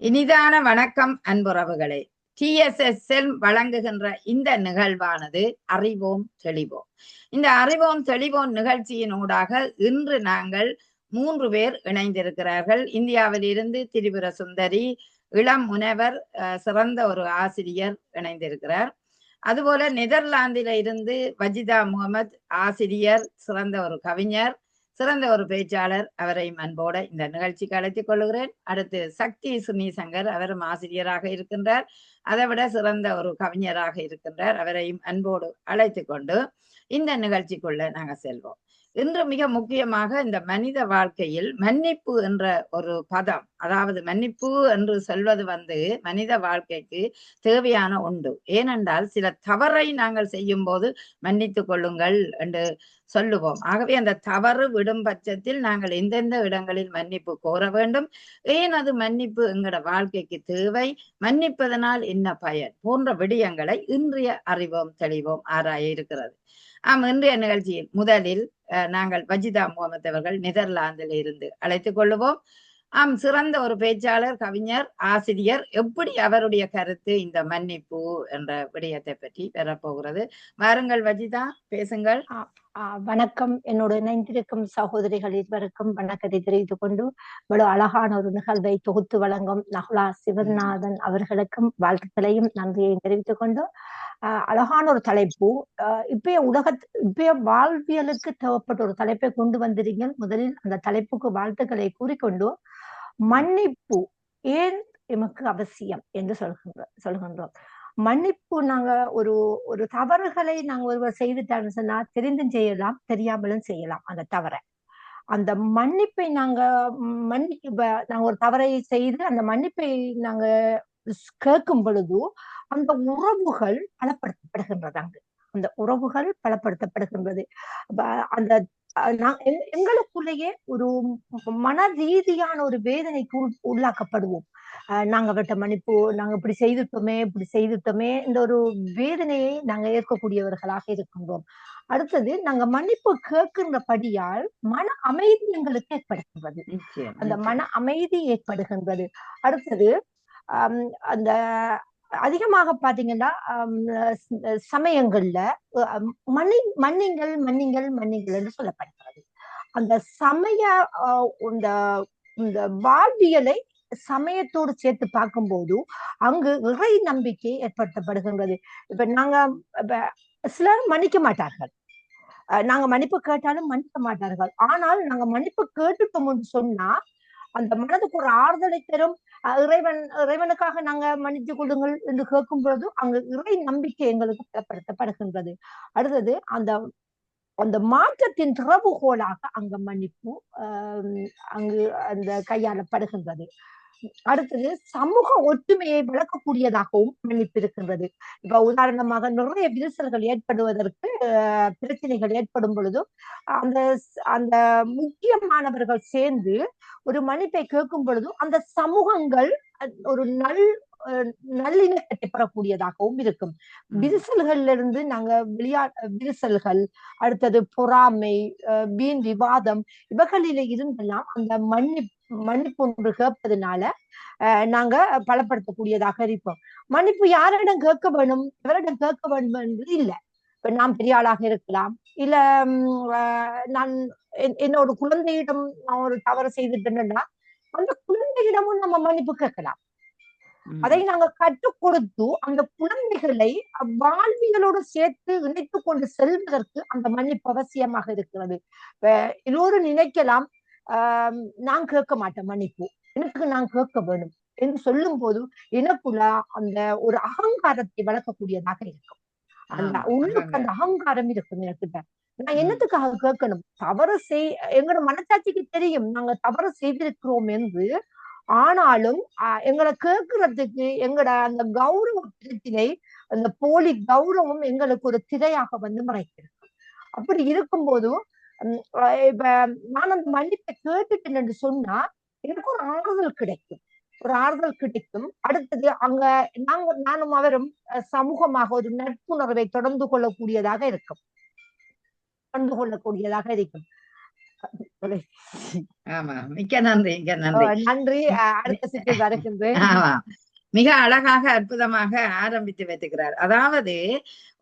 இனிதான வணக்கம் அன்புறவுகளே. TSSL வழங்குகின்ற இந்த நிகழ்வானது அறிவோம் தெளிவோம். இந்த அறிவோம் தெளிவோம் நிகழ்ச்சியினூடாக இன்று நாங்கள் 3 பேர் இணைந்திருக்கிறார்கள். இந்தியாவில் இருந்து திரிபுர சுந்தரி, இளம் முனைவர், சிறந்த ஒரு ஆசிரியர் இணைந்திருக்கிறார். அதுபோல நெதர்லாந்தில இருந்து வஜிதா முகமது, ஆசிரியர், சிறந்த ஒரு கவிஞர், சிறந்த ஒரு பேச்சாளர். அவரையும் அன்போட இந்த நிகழ்ச்சிக்கு அழைத்துக் கொள்கிறேன். அடுத்து சக்தி சுனிசங்கர், அவரும் ஆசிரியராக இருக்கின்றார், அதை விட சிறந்த ஒரு கவிஞராக இருக்கின்றார். அவரையும் அன்போடு அழைத்துக் கொண்டு இந்த நிகழ்ச்சிக்குள்ள நாங்க செல்வோம். இன்று மிக முக்கியமாக இந்த மனித வாழ்க்கையில் மன்னிப்பு என்ற ஒரு பதம், அதாவது மன்னிப்பு என்று சொல்வது மனித வாழ்க்கைக்கு தேவையான உண்டு. ஏனென்றால் சில தவறை நாங்கள் செய்யும் போது மன்னித்துக் கொள்ளுங்கள் என்று சொல்லுவோம். ஆகவே அந்த தவறு விடும் பட்சத்தில் நாங்கள் எந்தெந்த இடங்களில் மன்னிப்பு கோர வேண்டும், ஏன் அது மன்னிப்பு எங்களோட வாழ்க்கைக்கு தேவை, மன்னிப்பதனால் என்ன பயன் போன்ற விடயங்களை இன்றைய அறிவோம் தெளிவோம் ஆராய இருக்கிறது. இன்றைய நிகழ்ச்சியில் முதலில் நாங்கள் வஜிதா முகமது அவர்கள் நெதர்லாந்தில் இருந்து அழைத்துக் கொள்ளுவோம். சிறந்த ஒரு பேச்சாளர், கவிஞர், ஆசிரியர். எப்படி அவருடைய கருத்து இந்த மன்னிப்பு என்ற விடயத்தை பற்றி பெறப்போகிறது. வாருங்கள் வஜிதா, பேசுங்கள். வணக்கம். என்னோட இணைந்திருக்கும் சகோதரிகள் இருவருக்கும் வணக்கத்தை தெரிவித்துக் கொண்டு இவ்வளவு அழகான ஒரு நிகழ்வை தொகுத்து வழங்கும் நகுலா சிவநாதன் அவர்களுக்கும் வாழ்த்துக்களையும் நன்றியையும் தெரிவித்துக் கொண்டு அழகான ஒரு தலைப்பு, இப்பய வாழ்வியலுக்கு தேவைப்பட்ட ஒரு தலைப்பை கொண்டு வந்திருக்கீங்க. முதலில் அந்த தலைப்புக்கு வாழ்த்துக்களை கூறிக்கொண்டு, மன்னிப்பு ஏன் எமக்கு அவசியம் என்று சொல்கின்றோம். மன்னிப்பு, நாங்க ஒரு தவறுகளை நாங்க ஒருவர் செய்துட்டான்னு சொன்னா தெரிந்தும் செய்யலாம், தெரியாமலும் செய்யலாம். அந்த தவறை, அந்த மன்னிப்பை நாங்க ஒரு தவறை செய்து அந்த மன்னிப்பை நாங்க கேட்கும் பொழுது அந்த உறவுகள் பலப்படுத்தப்படுகின்றது. அந்த உறவுகள் பலப்படுத்தப்படுகின்றது. அந்த எங்களுக்குள்ளேயே ஒரு மன ரீதியான ஒரு வேதனைக்கு உள்ளாக்கப்படுவோம். நாங்க விட்ட மன்னிப்பு, நாங்க இப்படி செய்துட்டோமே இந்த ஒரு வேதனையை நாங்க ஏற்கக்கூடியவர்களாக இருக்கின்றோம். அடுத்தது, நாங்க மன்னிப்பு கேட்கின்றபடியால் மன அமைதி எங்களுக்கு ஏற்படுகின்றது. அந்த மன அமைதி ஏற்படுகின்றது. அடுத்தது, அந்த அதிகமாக பாத்தீங்கன்னா சமயங்கள்ல மன்னிங்கள் மன்னிங்கள் மன்னிங்கள் என்று சொல்லப்படுகிறது. அந்த சமய இந்த வாழ்வியலை சமயத்தோடு சேர்த்து பார்க்கும்போது அங்கு இறை நம்பிக்கை ஏற்படுத்தப்படுகின்றது. இப்ப நாங்க சிலர் மன்னிக்க மாட்டார்கள், நாங்க மன்னிப்பு கேட்டாலும் மன்னிக்க மாட்டார்கள். ஆனால் நாங்க மன்னிப்பு கேட்டுட்டோம்னு சொன்னா அந்த மனதுக்கு ஒரு ஆறுதலை தரும். இறைவனுக்காக நாங்க மன்னித்து கொள்ளுங்கள் என்று கேட்கும் பொழுது அங்கு இறை நம்பிக்கை எங்களுக்கு பலப்படுத்தப்படுகின்றது. அடுத்தது, அந்த மாற்றத்தின் திறவுகோலாக அங்க மன்னிப்பு அங்கு அந்த கையாளப்படுகின்றது. அடுத்தது, சமூக ஒற்றுமையை விளக்கக்கூடியதாகவும் மன்னிப்பு இருக்கின்றது. இப்ப உதாரணமாக நிறைய விரிசல்கள் ஏற்படுவதற்கு, பிரச்சனைகள் ஏற்படும் பொழுது அந்த அந்த முக்கியமானவர்கள் சேர்ந்து ஒரு மன்னிப்பை கேட்கும் பொழுது அந்த சமூகங்கள் ஒரு நல்லிணக்கத்தை பெறக்கூடியதாகவும் இருக்கும். விரிசல்கள்ல இருந்து நாங்க விரிசல்கள், அடுத்தது பொறாமை, வீண் விவாதம், இவர்களில இருந்தெல்லாம் அந்த மன்னிப்பு ஒன்று கேட்பதனால நாங்க பலப்படுத்தக்கூடியதாக இருப்போம். மன்னிப்பு யாரிடம் கேட்க வேணும், எவரிடம் கேட்க வேண்டும் என்று இல்லை. இப்ப நாம் பெரிய ஆளாக இருக்கலாம், இல்ல நான் என்னோட குழந்தையிடம் நான் ஒரு தவறு செய்துட்டேன்னா அந்த குழந்தையிடமும் நம்ம மன்னிப்பு கேட்கலாம். அதை நாங்க கற்றுக் கொடுத்து அந்த குழந்தைகளை வாழ்வியலோடு சேர்த்து இணைத்து கொண்டு செல்வதற்கு அந்த மன்னிப்பு அவசியமாக இருக்கிறது. எல்லோரும் நினைக்கலாம், நான் கேட்க மாட்டேன் மன்னிப்பு, எனக்கு நான் கேட்க வேணும் என்று சொல்லும் போது எனக்குள்ள அந்த ஒரு அகங்காரத்தை வளர்க்கக்கூடியதாக இருக்கும். அந்த உள்ளுக்கு அந்த அகங்காரம் இருக்கும் எனக்கிட்ட. நான் என்னத்துக்காக கேட்கணும்? எங்களோட மனசாட்சிக்கு தெரியும் நாங்க தவறு செய்திருக்கிறோம் என்று. ஆனாலும் எங்களை கேட்கறதுக்கு எங்களோட அந்த கௌரவ பிரச்சனை, அந்த போலி கௌரவம் எங்களுக்கு ஒரு திரையாக மறைக்கிறது. அப்படி இருக்கும்போதும் இப்ப நான் அந்த மன்னிப்பை கேட்டுட்டேன் என்று சொன்னா எனக்கு ஒரு ஆறுதல் கிடைக்கும். அடுத்தது, அங்க நானும் அவரும் சமூகமாக ஒரு நட்புணர்வை தொடர்ந்து கொள்ளக்கூடியதாக இருக்கும். ஆமா, மிக்க நன்றி, மிக்க நன்றி. நன்றி. அடுத்த சுற்று வருகின்றேன். ஆமா, மிக அழகாக அற்புதமாக ஆரம்பித்து வைத்துக்கிறார். அதாவது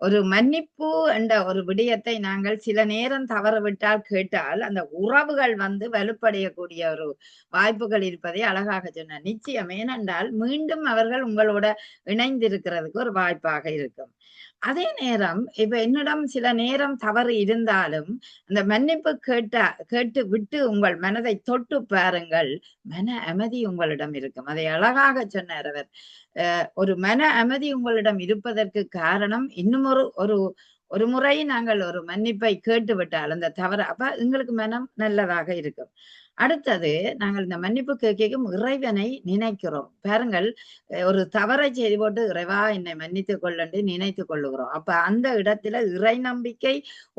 ஒரு மன்னிப்பு என்ற ஒரு விடயத்தை நாங்கள் சில நேரம் தவறவிட்டால் கேட்டால் அந்த உறவுகள் வலுப்படையக்கூடிய ஒரு வாய்ப்புகள் இருப்பதை அழகாக சொன்னார். நிச்சயம், ஏனென்றால் மீண்டும் அவர்கள் உங்களோட இணைந்திருக்கிறதுக்கு ஒரு வாய்ப்பாக இருக்கும். அதே நேரம் இப்ப என்னிடம் சில நேரம் தவறு இருந்தாலும் அந்த மன்னிப்பு கேட்டு விட்டு உங்கள் மனதை தொட்டு பாருங்கள், மன அமைதி உங்களிடம் இருக்கும். அதை அழகாக சொன்னார் அவர். ஒரு மன அமைதி உங்களிடம் இருப்பதற்கு காரணம் இன்னும் ஒரு முறை நாங்கள் ஒரு மன்னிப்பை கேட்டு விட்டால் அந்த தவறு அப்ப எங்களுக்கு மனம் நல்லதாக இருக்கும். அடுத்தது, நாங்கள் இந்த மன்னிப்பு கேட்கும் இறைவனை நினைக்கிறோம் பாருங்கள். ஒரு தவறை செய்து போட்டு இறைவா என்னை மன்னித்துக் கொள்ளு நினைத்துக் கொள்ளுகிறோம். அப்ப அந்த இடத்துல இறை நம்பிக்கை,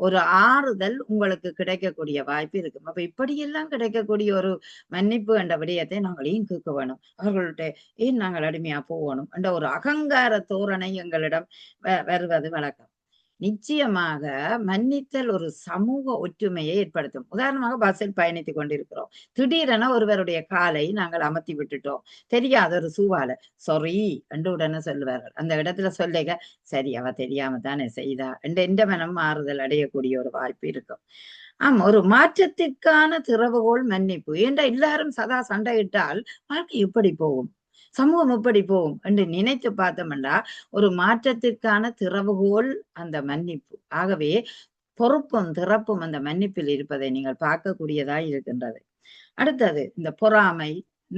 ஒரு ஆறுதல் உங்களுக்கு கிடைக்கக்கூடிய வாய்ப்பு இருக்கும். அப்ப இப்படியெல்லாம் கிடைக்கக்கூடிய ஒரு மன்னிப்பு என்ற விடயத்தை நாங்கள் ஏன் கேட்க வேணும், அவர்கள்ட்ட ஏன் நாங்கள் அடிமையா போகணும் என்ற ஒரு அகங்கார தோரணை எங்களிடம் வருவது வழக்கம். நிச்சயமாக மன்னித்தல் ஒரு சமூக ஒற்றுமையை ஏற்படுத்தும். உதாரணமாக பஸ்ஸில் பயணித்துக் கொண்டிருக்கிறோம், திடீரென ஒருவருடைய காலை நாங்கள் அமர்த்தி விட்டுட்டோம், தெரியாத ஒரு சூவால சாரி என்று உடனே சொல்லுவார்கள். அந்த இடத்துல சொல்லுங்க, சரி அவ தெரியாம தானே செய்தா என்று எந்த மனம் மாறுதல் அடையக்கூடிய ஒரு வாய்ப்பு இருக்கும். ஆமா, ஒரு மாற்றத்திற்கான திறவுகோல் மன்னிப்பு. ஏண்டா எல்லாரும் சதா சண்டையிட்டால் வாழ்க்கை எப்படி போகும், சமூகம் எப்படி போகும் என்று நினைத்து பார்த்தோம்னா ஒரு மாற்றத்திற்கான திறவுகோல் அந்த மன்னிப்பு. ஆகவே பொறுப்பும் திறப்பும் அந்த மன்னிப்பில் இருப்பதை நீங்கள் பார்க்கக்கூடியதாய் இருக்கின்றது. அடுத்தது, இந்த பொறாமை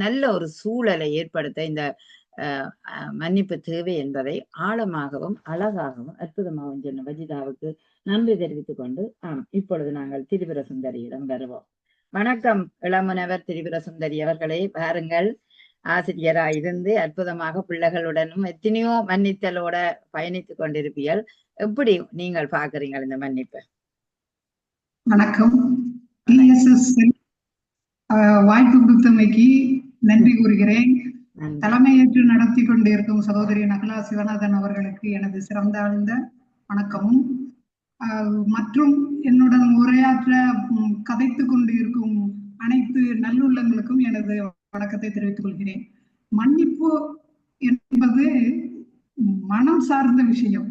நல்ல ஒரு சூழலை ஏற்படுத்த இந்த மன்னிப்பு தேவை என்பதை ஆழமாகவும் அழகாகவும் அற்புதமாகவும் சொன்ன வஜிதாவுக்கு நன்றி தெரிவித்துக் கொண்டு இப்பொழுது நாங்கள் திரிபுர சுந்தரியிடம் வருவோம். வணக்கம் இளமுனவர் திரிபுர சுந்தரி அவர்களே, பாருங்கள், ஆசிரியராக இருந்து அற்புதமாக பிள்ளைகளுடனும் எத்தனையோ மன்னித்தலோட பயணித்துக் கொண்டிருப்பீர்கள். எப்படி நீங்கள் பாக்குறீங்க இந்த மன்னிப்பை? வணக்கம். வாய்ப்பு கொடுத்தமைக்கு நன்றி கூறுகிறேன். தலைமையேற்று நடத்தி கொண்டிருக்கும் சகோதரி நகலா சிவநாதன் அவர்களுக்கு எனது சிறந்தாழ்ந்த வணக்கமும், மற்றும் என்னுடன் உரையாற்ற கதைத்துக் கொண்டு இருக்கும் அனைத்து நல்லுள்ளங்களுக்கும் எனது வணக்கத்தை தெரிவித்துக் கொள்கிறேன். மன்னிப்பு என்பது மனம் சார்ந்த விஷயம்.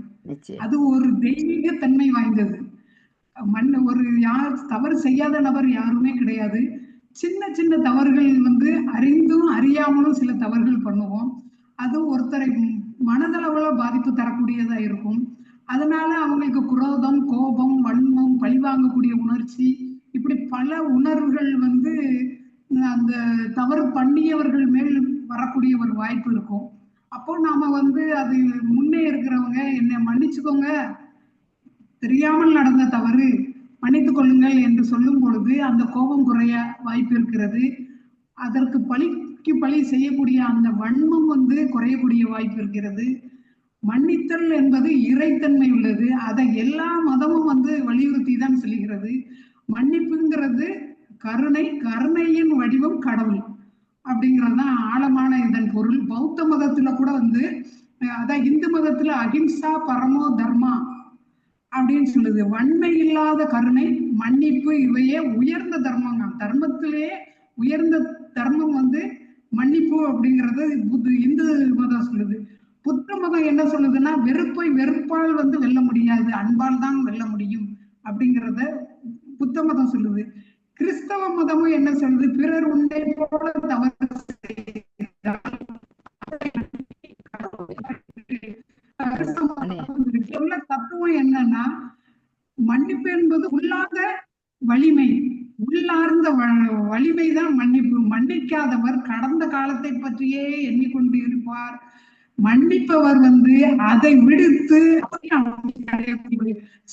அது ஒரு தெய்வீக தன்மை வாய்ந்தது. ஒரு தவறு செய்யாத நபர் யாருமே கிடையாது. சின்ன சின்ன தவறுகள் அறிந்தும் அறியாமலும் சில தவறுகள் பண்ணுவோம். அது ஒருத்தரை மனதளவுல பாதிப்பு தரக்கூடியதா இருக்கும். அதனால அவங்களுக்கு குரோதம், கோபம், வன்மம், பழிவாங்கக்கூடிய உணர்ச்சி, இப்படி பல உணர்வுகள் அந்த தவறு பண்ணியவர்கள் மேல் வரக்கூடிய ஒரு வாய்ப்பு இருக்கும். அப்போ நாம அது முன்னே இருக்கிறவங்க என்னை மன்னிச்சுக்கோங்க, தெரியாமல் நடந்த தவறு, மன்னித்துக் கொள்ளுங்கள் என்று சொல்லும் பொழுது அந்த கோபம் குறைய வாய்ப்பு இருக்கிறது. அதற்கு பழிக்கு பழி செய்யக்கூடிய அந்த வன்மம் குறையக்கூடிய வாய்ப்பு இருக்கிறது. மன்னித்தல் என்பது இறைத்தன்மை உள்ளது. அதை எல்லா மதமும் வலியுறுத்தி தான் சொல்லுகிறது. மன்னிப்புங்கிறது கருணை, கருணையின் வடிவம் கடவுள் அப்படிங்கிறதுதான் ஆழமான இதன் பொருள். பௌத்த மதத்துல கூட அதான் இந்து மதத்துல அகிம்சா பரமோ தர்மா அப்படின்னு சொல்லுது. வன்மை இல்லாத கருணை, மன்னிப்பு, இவையே உயர்ந்த தர்மம். தர்மத்திலேயே உயர்ந்த தர்மம் மன்னிப்பு அப்படிங்கிறது இந்து மதம் சொல்லுது. புத்த மதம் என்ன சொல்லுதுன்னா, வெறுப்பை வெறுப்பால் வெல்ல முடியாது, அன்பால் தான் வெல்ல முடியும் அப்படிங்கிறத புத்த மதம் சொல்லுது. கிறிஸ்தவ மதமும் என்ன சொல்லுது, பிறர் உன்னை போல தவறு சொல்ல தத்துவம் என்னன்னா, மன்னிப்பு என்பது உள்ளார்ந்த வலிமை, உள்ளார்ந்த வலிமைதான் மன்னிப்பு. மன்னிக்காதவர் கடந்த காலத்தை பற்றியே எண்ணிக்கொண்டு இருப்பார். மன்னிப்பவர் அதை விடுத்து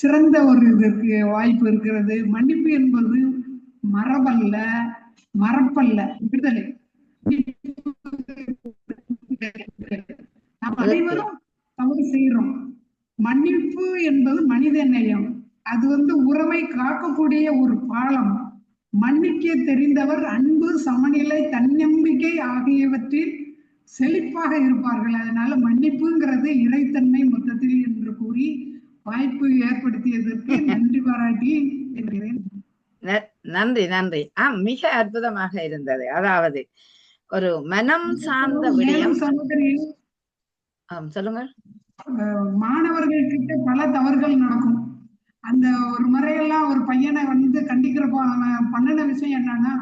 சிறந்த ஒரு இதற்கு வாய்ப்பு இருக்கிறது. மன்னிப்பு என்பது மரபல்ல, மறப்பல்ல, விடுதலை. நாம் அனைவரும் தவறு செய்யறோம். மன்னிப்பு என்பது மனித நேயம். அது உறவை காக்கக்கூடிய ஒரு பாலம். மன்னிக்க தெரிந்தவர் அன்பு, சமநிலை, தன்னம்பிக்கை ஆகியவற்றில் செழிப்பாக இருப்பார்கள். அதனால மன்னிப்புங்கிறது இறைத்தன்மை மொத்தத்தில் என்று கூறி வாய்ப்பு ஏற்படுத்தியதற்கு நன்றி பாராட்டி இருக்கிறேன். நன்றி நன்றி. மிக அற்புதமாக இருந்தது. அதாவது ஒரு மனம் சார்ந்த விடயம். சகோதரி, சொல்லுங்க. மாணவர்கள் கிட்ட பல தவறுகள் நடக்கும். அந்த ஒரு முறையெல்லாம் ஒரு பையனை கண்டிக்கிறப்போ அவன் பண்ணின விஷயம் என்னன்னா,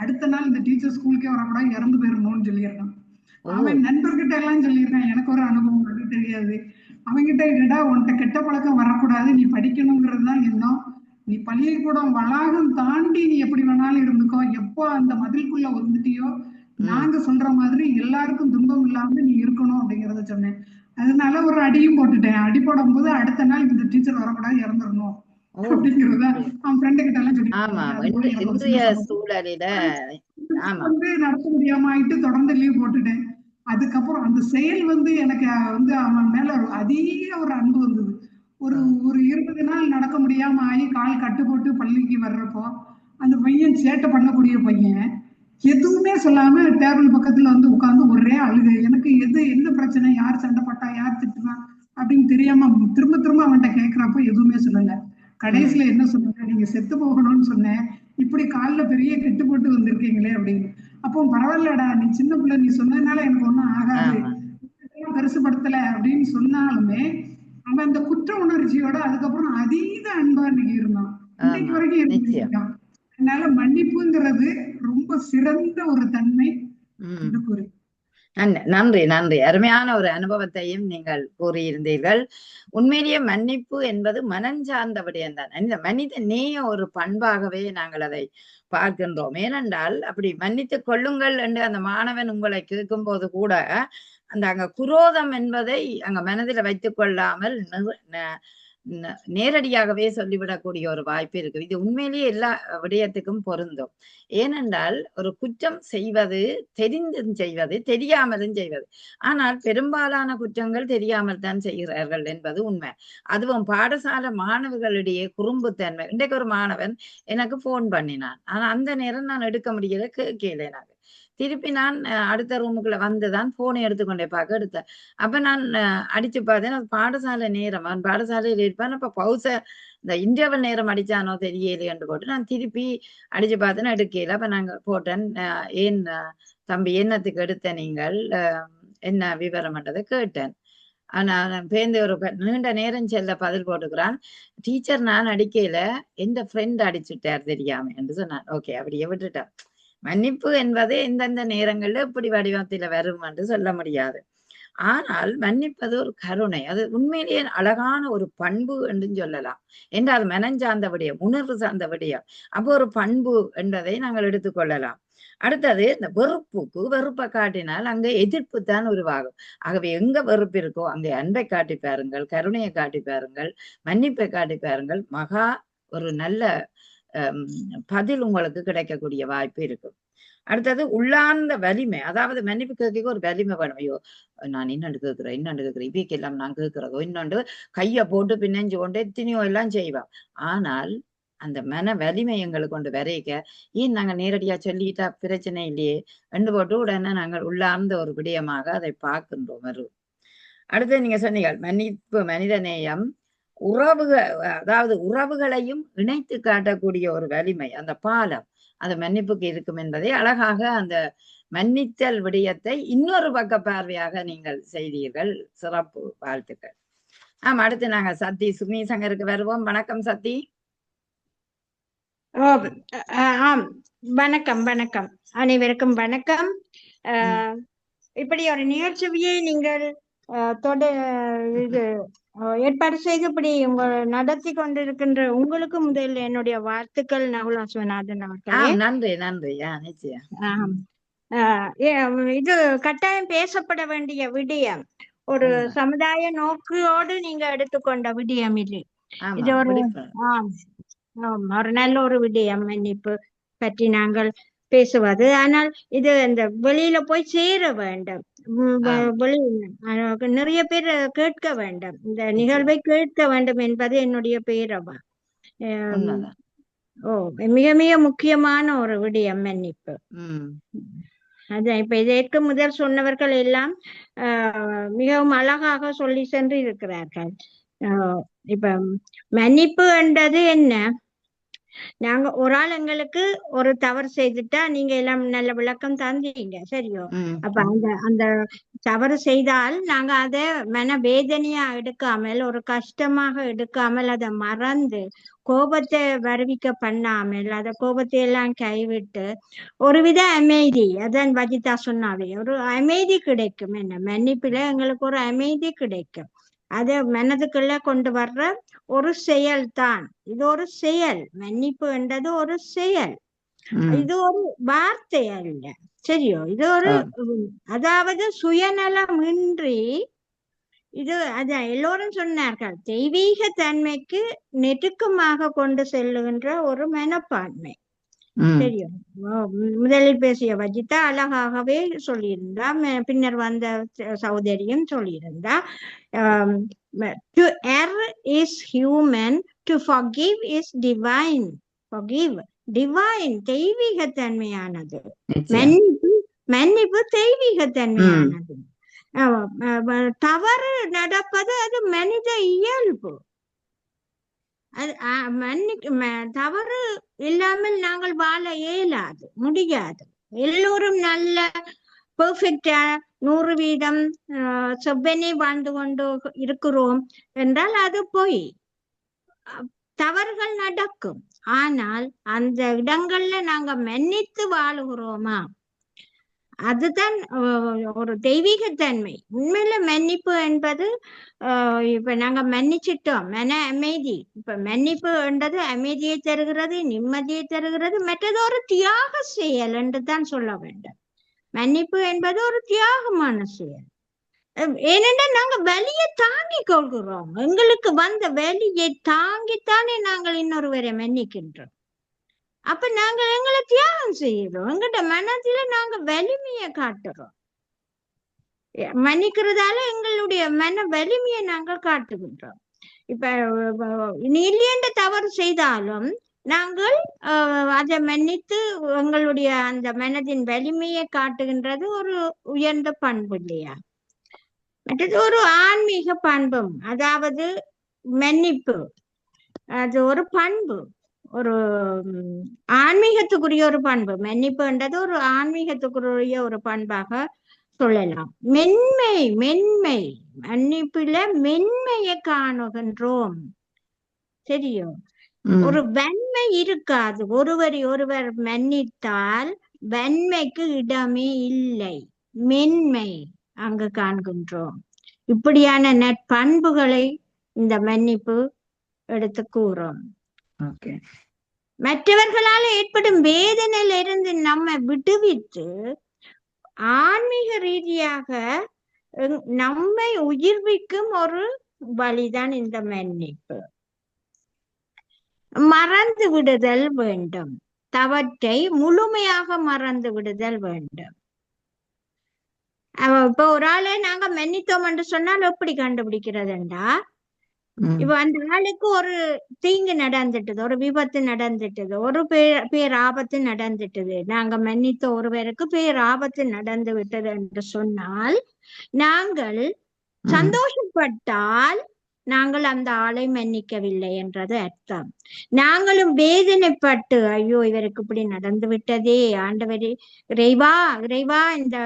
அடுத்த நாள் இந்த டீச்சர் ஸ்கூலுக்கே வரக்கூடாது, இறந்து போயிடணும்னு சொல்லியிருக்கான். அவன் நண்பர்கிட்ட எல்லாம் சொல்லியிருக்கான். எனக்கு ஒரு அனுபவம் அது தெரியாது. அவன்கிட்ட இல்லடா, உன்கிட்ட கெட்ட பழக்கம் வரக்கூடாது, நீ படிக்கணுங்கிறது தான் எண்ணம், நீ பள்ளிக்கூடம் வளாகம் தாண்டி நீ எப்படி வேணாலும் இருந்துக்கோ, எப்போ அந்த மதிலுக்குள்ள வந்துட்டியோ நாங்க சொல்ற மாதிரி எல்லாருக்கும் துன்பம் இல்லாம நீ இருக்கணும் அப்படிங்கறத சொன்னேன். அதனால ஒரு அடியும் போட்டுட்டேன். அடி போடும் போது அடுத்த நாள் இந்த டீச்சர் வரக்கூடாது, இறந்துடணும் அப்படிங்கிறத அவன் ஃப்ரெண்டு கிட்ட எல்லாம் இன்றைய சூழலில நடத்த முடியாம ஆயிட்டு தொடர்ந்து லீவ் போட்டுட்டேன். அதுக்கப்புறம் அந்த செயல் எனக்கு அவன் மேல அதிக ஒரு அன்பு வந்தது. ஒரு 20 நாள் நடக்க முடியாம ஆகி கால் கட்டு போட்டு பள்ளிக்கு வர்றப்போ அந்த பையன் சேட்டை பண்ணக்கூடிய பையன் எதுவுமே சொல்லாம டேபிள் பக்கத்துல உட்கார்ந்து ஒரே அழுகை. எனக்கு என்ன பிரச்சனை, யார் சண்டை பட்டா, யார் திட்டுனா அப்படின்னு தெரியாம திரும்ப திரும்ப அவன்கிட்ட கேட்கிறப்ப எதுவுமே சொல்லல. கடைசியில என்ன சொன்னாங்க, நீங்க செத்து போகணும்னு சொன்னேன், இப்படி காலில் பெரிய கெட்டு போட்டு வந்திருக்கீங்களே அப்படின்னு. அப்போ பரவாயில்லடா, நீ சின்ன பிள்ளை, நீ சொன்னதுனால எனக்கு ஒண்ணும் ஆகாது, பெருசுபடுத்தல அப்படின்னு சொன்னாலுமே அவன் அந்த குற்ற உணர்ச்சியோட அதுக்கப்புறம் அதீத அன்பா இன்னைக்கு இருந்தான், இன்னைக்கு வரைக்கும் இருக்கான். அதனால மன்னிப்புங்கிறது ரொம்ப சிறந்த ஒரு தன்மை. நன்றி நன்றி. அருமையான ஒரு அனுபவத்தையும் நீங்கள் கூறியிருந்தீர்கள். உண்மையிலேயே மன்னிப்பு என்பது மனஞ்சார்ந்த விடயம்தான். இந்த மனித நேய ஒரு பண்பாகவே நாங்கள் அதை பார்க்கின்றோம். ஏனென்றால் அப்படி மன்னித்துக் கொள்ளுங்கள் என்று அந்த மாணவன் உங்களை கேட்கும் போது கூட அங்க குரோதம் என்பதை அங்க மனதில் வைத்துக் கொள்ளாமல் நேரடியாகவே சொல்லிவிடக்கூடிய ஒரு வாய்ப்பு இருக்கு. இது உண்மையிலேயே எல்லா விடயத்துக்கும் பொருந்தும். ஏனென்றால் ஒரு குற்றம் செய்வது தெரிந்தும் செய்வது, தெரியாமலும் செய்வது. ஆனால் பெரும்பாலான குற்றங்கள் தெரியாமல் தான் செய்கிறார்கள் என்பது உண்மை. அதுவும் பாடசாலை மாணவர்களிடையே குறும்புத்தன்மை. இன்றைக்கு ஒரு மாணவன் எனக்கு போன் பண்ணினான், ஆனா அந்த நேரம் நான் எடுக்க முடியல, கேட்கல. எனக்கு திருப்பி நான் அடுத்த ரூமுக்குள்ள வந்துதான் போனை எடுத்துக்கொண்டே பார்க்க எடுத்தேன். அப்ப நான் அடிச்சு பார்த்தேன், அது பாடசாலை நேரம், அவன் பாடசாலையில் இருப்பான். அப்ப பௌச இந்த இன்டர்வல் நேரம் அடிச்சானோ தெரியலையென்று போட்டு நான் திருப்பி அடிச்சு பார்த்தேன்னு எடுக்கல. அப்ப நாங்க போட்டேன், ஏன் தம்பி என்னத்துக்கு எடுத்த நீங்கள், என்ன விவரம்ன்றதை கேட்டேன். ஆனா பேருந்து ஒரு நீண்ட நேரம் செல்ல பதில் போட்டுக்கிறான், டீச்சர் நான் அடிக்கையில எந்த ஃப்ரெண்ட் அடிச்சுட்டார் தெரியாம என்று சொன்னான். ஓகே, அப்படியே விட்டுட்டான். மன்னிப்பு என்பது எந்தெந்த நேரங்கள்ல இப்படி வடிவத்துல வரும் என்று சொல்ல முடியாது. ஆனால் மன்னிப்பது ஒரு கருணை, அது உண்மையிலேயே அழகான ஒரு பண்பு என்று சொல்லலாம். என்றால் மனஞ்சார்ந்த விடயம், உணர்வு சார்ந்த விடயம். அப்போ ஒரு பண்பு என்பதை நாங்கள் எடுத்துக்கொள்ளலாம். அடுத்தது, இந்த வெறுப்பை காட்டினால் அங்கே எதிர்ப்பு தான் உருவாகும். ஆகவே எங்க வெறுப்பு இருக்கோ அங்கே அன்பை காட்டி பாருங்கள், கருணையை காட்டி பாருங்கள், மன்னிப்பை காட்டி பாருங்கள். மகா ஒரு நல்ல பதில் உங்களுக்கு கிடைக்கக்கூடிய வாய்ப்பு இருக்கும். அடுத்தது உள்ளார்ந்த வலிமை, அதாவது மன்னிப்பு கேட்க ஒரு வலிமை வேணும். ஐயோ நான் இன்னொன்று கேட்கிறேன் இவைக்கு எல்லாம் நான் கேட்கிறதோ, இன்னொன்று கையை போட்டு பின்னஞ்சு கொண்டு எத்தனையோ எல்லாம் செய்வோம். ஆனால் அந்த மன வலிமை எங்களுக்கு கொண்டு வரைக்க, ஏன் நாங்க நேரடியா சொல்லிட்டா பிரச்சனை இல்லையே என்று போட்டு உடனே நாங்கள் உள்ளார்ந்த ஒரு விடயமாக அதை பார்க்கின்றோம். அடுத்து நீங்க சொன்னீங்க மன்னிப்பு மனித நேயம், அதாவது உறவுகளையும் இணைத்து காட்டக்கூடிய ஒரு வலிமை, அந்த பாலம் அந்த மன்னிப்புக்கு இருக்கும் என்பதை அழகாக அந்த மன்னித்தல் விடயத்தை இன்னொரு பக்க பார்வையாக நீங்கள் செய்தீர்கள். சிறப்பு, வாழ்த்துக்கள். அடுத்து நாங்க சத்தி சுமி சங்கருக்கு வருவோம். வணக்கம் சத்தி. வணக்கம் வணக்கம், அனைவருக்கும் வணக்கம். இப்படி ஒரு நிகழ்ச்சியை நீங்கள் ஏற்பாடு செய்து இப்படி நடத்தி கொண்டிருக்கின்ற உங்களுக்கு முதலில் என்னுடைய வாழ்த்துக்கள். நகுலா சிவநாதன் அவர்களே, நன்றி நன்றி. நிச்சயம் இது கட்டாயம் பேசப்பட வேண்டிய விடயம், ஒரு சமுதாய நோக்கோடு நீங்க எடுத்துக்கொண்ட விடயம் இது. இது ஒரு நல்ல ஒரு விடயம், மன்னிப்பு பற்றி நாங்கள் பேசுவது. ஆனால் இது இந்த வெளியில போய் சேர வேண்டும், நிறைய பேர் கேட்க வேண்டும், இந்த நிகழ்வை கேட்க வேண்டும் என்பது என்னுடைய பேரவா. மிக மிக முக்கியமான ஒரு விடயம் மன்னிப்பு. அதான் இப்ப இதற்கு முதல் சொன்னவர்கள் எல்லாம் மிகவும் அழகாக சொல்லி சென்று இருக்கிறார்கள். இப்ப மன்னிப்பு என்றது என்ன? நாங்க ஒரு ஆள் எங்களுக்கு ஒரு தவறு செய்துட்டா நீங்க எல்லாம் நல்ல விளக்கம் தந்தீங்க, சரியோ? அப்ப அந்த அந்த தவறு செய்தால் நாங்க அதை மன வேதனையா எடுக்காமல், ஒரு கஷ்டமாக எடுக்காமல், அதை மறந்து கோபத்தை வருவிக்க பண்ணாமல், அந்த கோபத்தை எல்லாம் கைவிட்டு ஒருவித அமைதி, அதான் வஜிதா சொன்னாவே, ஒரு அமைதி கிடைக்கும். என்ன மன்னிப்புல எங்களுக்கு ஒரு அமைதி கிடைக்கும். அதை மனதுக்குள்ள கொண்டு வர்ற ஒரு செயல் தான் இது. ஒரு செயல், மன்னிப்பு என்றது ஒரு செயல், இது ஒரு வார்த்தை அல்ல, சரியோ? இது ஒரு அதாவது சுயநலமின்றி, இது அதான் எல்லோரும் சொன்னார்கள், தெய்வீக தன்மைக்கு நெருக்கமாக கொண்டு செல்லுகின்ற ஒரு மனப்பான்மை, சரியோ? முதலில் பேசிய வஜிதா அழகாகவே சொல்லியிருந்தா, பின்னர் வந்த சகோதரியும் சொல்லியிருந்தா, to err is human, to forgive is divine. Forgive, divine, தெய்வீக தன்மையானது. மன்னிப்பு தெய்வீக தன்மையானது. தவறு நடப்பது அது மனித இயல்பு. தவறு இல்லாமல் நாங்கள் வாழ இயலாது, முடியாது. எல்லோரும் நல்ல பெர்ஃபெக்டா 100% செவ்வனே வாழ்ந்து கொண்டு இருக்கிறோம் என்றால் அது பொய். தவறுகள் நடக்கும். ஆனால் அந்த இடங்கள்ல நாங்க மன்னித்து வாழுகிறோமா, அதுதான் ஒரு தெய்வீகத்தன்மை. உண்மையில மன்னிப்பு என்பது இப்ப நாங்க மன்னிச்சிட்டோம், மன அமைதி. இப்ப மன்னிப்பு என்றது அமைதியை தருகிறது, நிம்மதியை தருகிறது. மற்றது ஒரு தியாக செயல் என்று தான் சொல்ல வேண்டும். மன்னிப்பு என்பது ஒரு தியாகமான செயல். ஏனென்றால் நாங்க வலியை தாங்கிக் கொள்கிறோம். எங்களுக்கு வந்த வலியை தாங்கித்தானே நாங்கள் இன்னொருவரை மன்னிக்கின்றோம். அப்ப நாங்க எங்களை தியாகம் செய்யறோம். எங்கிட்ட மனதில நாங்க வலிமையை காட்டுறோம். மன்னிக்கிறதால எங்களுடைய மன வலிமையை நாங்கள் காட்டுகின்றோம். இப்ப இல்லையென்ற தவறு செய்தாலும் நாங்கள் அதை மன்னித்து எங்களுடைய அந்த மனதின் வலிமையை காட்டுகின்றது ஒரு உயர்ந்த பண்பு இல்லையா? மற்றது ஒரு ஆன்மீக பண்பும், அதாவது மன்னிப்பு அது ஒரு பண்பு, ஒரு ஆன்மீகத்துக்குரிய ஒரு பண்பு. மன்னிப்புன்றது ஒரு ஆன்மீகத்துக்குரிய ஒரு பண்பாக சொல்லலாம். மென்மை, மன்னிப்புல மென்மையை காணுகின்றோம், சரியோ? ஒரு வன்மை இருக்காது. ஒருவர் மன்னித்தால் வன்மைக்கு இடமே இல்லை, மென்மை அங்கு காண்கின்றோம். இப்படியான நற்பண்புகளை இந்த மன்னிப்பு எடுத்து கூறும். மற்றவர்களால் ஏற்படும் வேதனையில இருந்து நம்ம விடுவித்து ஆன்மீக ரீதியாக நம்மை உயிர்விக்கும் ஒரு வழிதான் இந்த மன்னிப்பு. மறந்து விடுதல் வேண்டும், தவற்றை முழுமையாக மறந்து விடுதல் வேண்டும். இப்ப ஒரு ஆளை நாங்க மன்னித்தோம் என்று சொன்னால் எப்படி கண்டுபிடிக்கிறதுண்டா, இப்ப அந்த ஆளுக்கு ஒரு தீங்கு நடந்துட்டது, ஒரு விபத்து நடந்துட்டது, ஒரு பேராபத்து நடந்துட்டது, நாங்க மன்னித்த ஒருவருக்கு பேராபத்து நடந்து விட்டது என்று சொன்னால் நாங்கள் சந்தோஷப்பட்டால் நாங்கள் அந்த ஆளை மன்னிக்கவில்லை என்றது அர்த்தம். நாங்களும் வேதனைப்பட்டு ஐயோ இவருக்கு இப்படி நடந்து விட்டதே, ஆண்டவரே இறைவா இந்த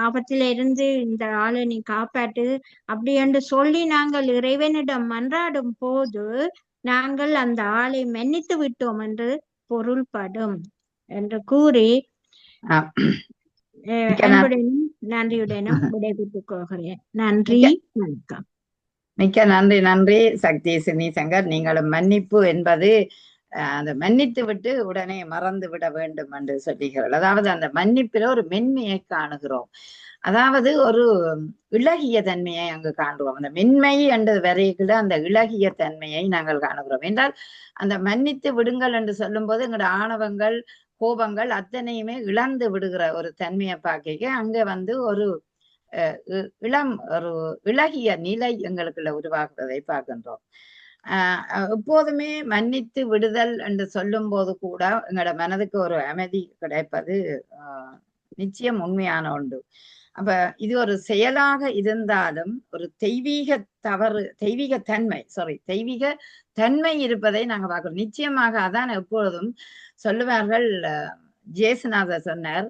ஆபத்தில இருந்து இந்த ஆளை நீ காப்பாட்டு அப்படி என்று சொல்லி நாங்கள் இறைவனிடம் மன்றாடும் போது நாங்கள் அந்த ஆளை மன்னித்து விட்டோம் என்று பொருள்படும் என்று கூறி அன்புடனும் நன்றியுடனும் விடைபெற்றுக் கொள்கிறேன். நன்றி, வணக்கம். மிக்க நன்றி சக்தி சினிசங்கர். நீங்களும் மன்னிப்பு என்பது அந்த மன்னித்து விட்டு உடனே மறந்து விட வேண்டும் என்று சொல்லுகிறீர்கள். அதாவது அந்த மன்னிப்பில ஒரு மென்மையை காணுகிறோம், அதாவது ஒரு இளகிய தன்மையை அங்கு காண்கிறோம். அந்த மென்மை என்ற வரைக்குள்ள அந்த இளகிய தன்மையை நாங்கள் காணுகிறோம். என்றால் அந்த மன்னித்து விடுங்கள் என்று சொல்லும் போது எங்களோட ஆணவங்கள் கோபங்கள் அத்தனையுமே இழந்து விடுகிற ஒரு தன்மையை பார்க்க அங்க ஒரு ஒரு இளகிய நிலை எங்களுக்குள்ள உருவாக்குவதை பார்க்கின்றோம். எப்போதுமே மன்னித்து விடுதல் என்று சொல்லும் போது கூட எங்களோட மனதுக்கு ஒரு அமைதி கிடைப்பது நிச்சயம் உண்மையான ஒன்று. அப்ப இது ஒரு செயலாக இருந்தாலும் ஒரு தெய்வீக தன்மை இருப்பதை நாங்க பார்க்கிறோம். நிச்சயமாக அதான் எப்பொழுதும் சொல்லுவார்கள். ஜேசுநாதர் சொன்னார்,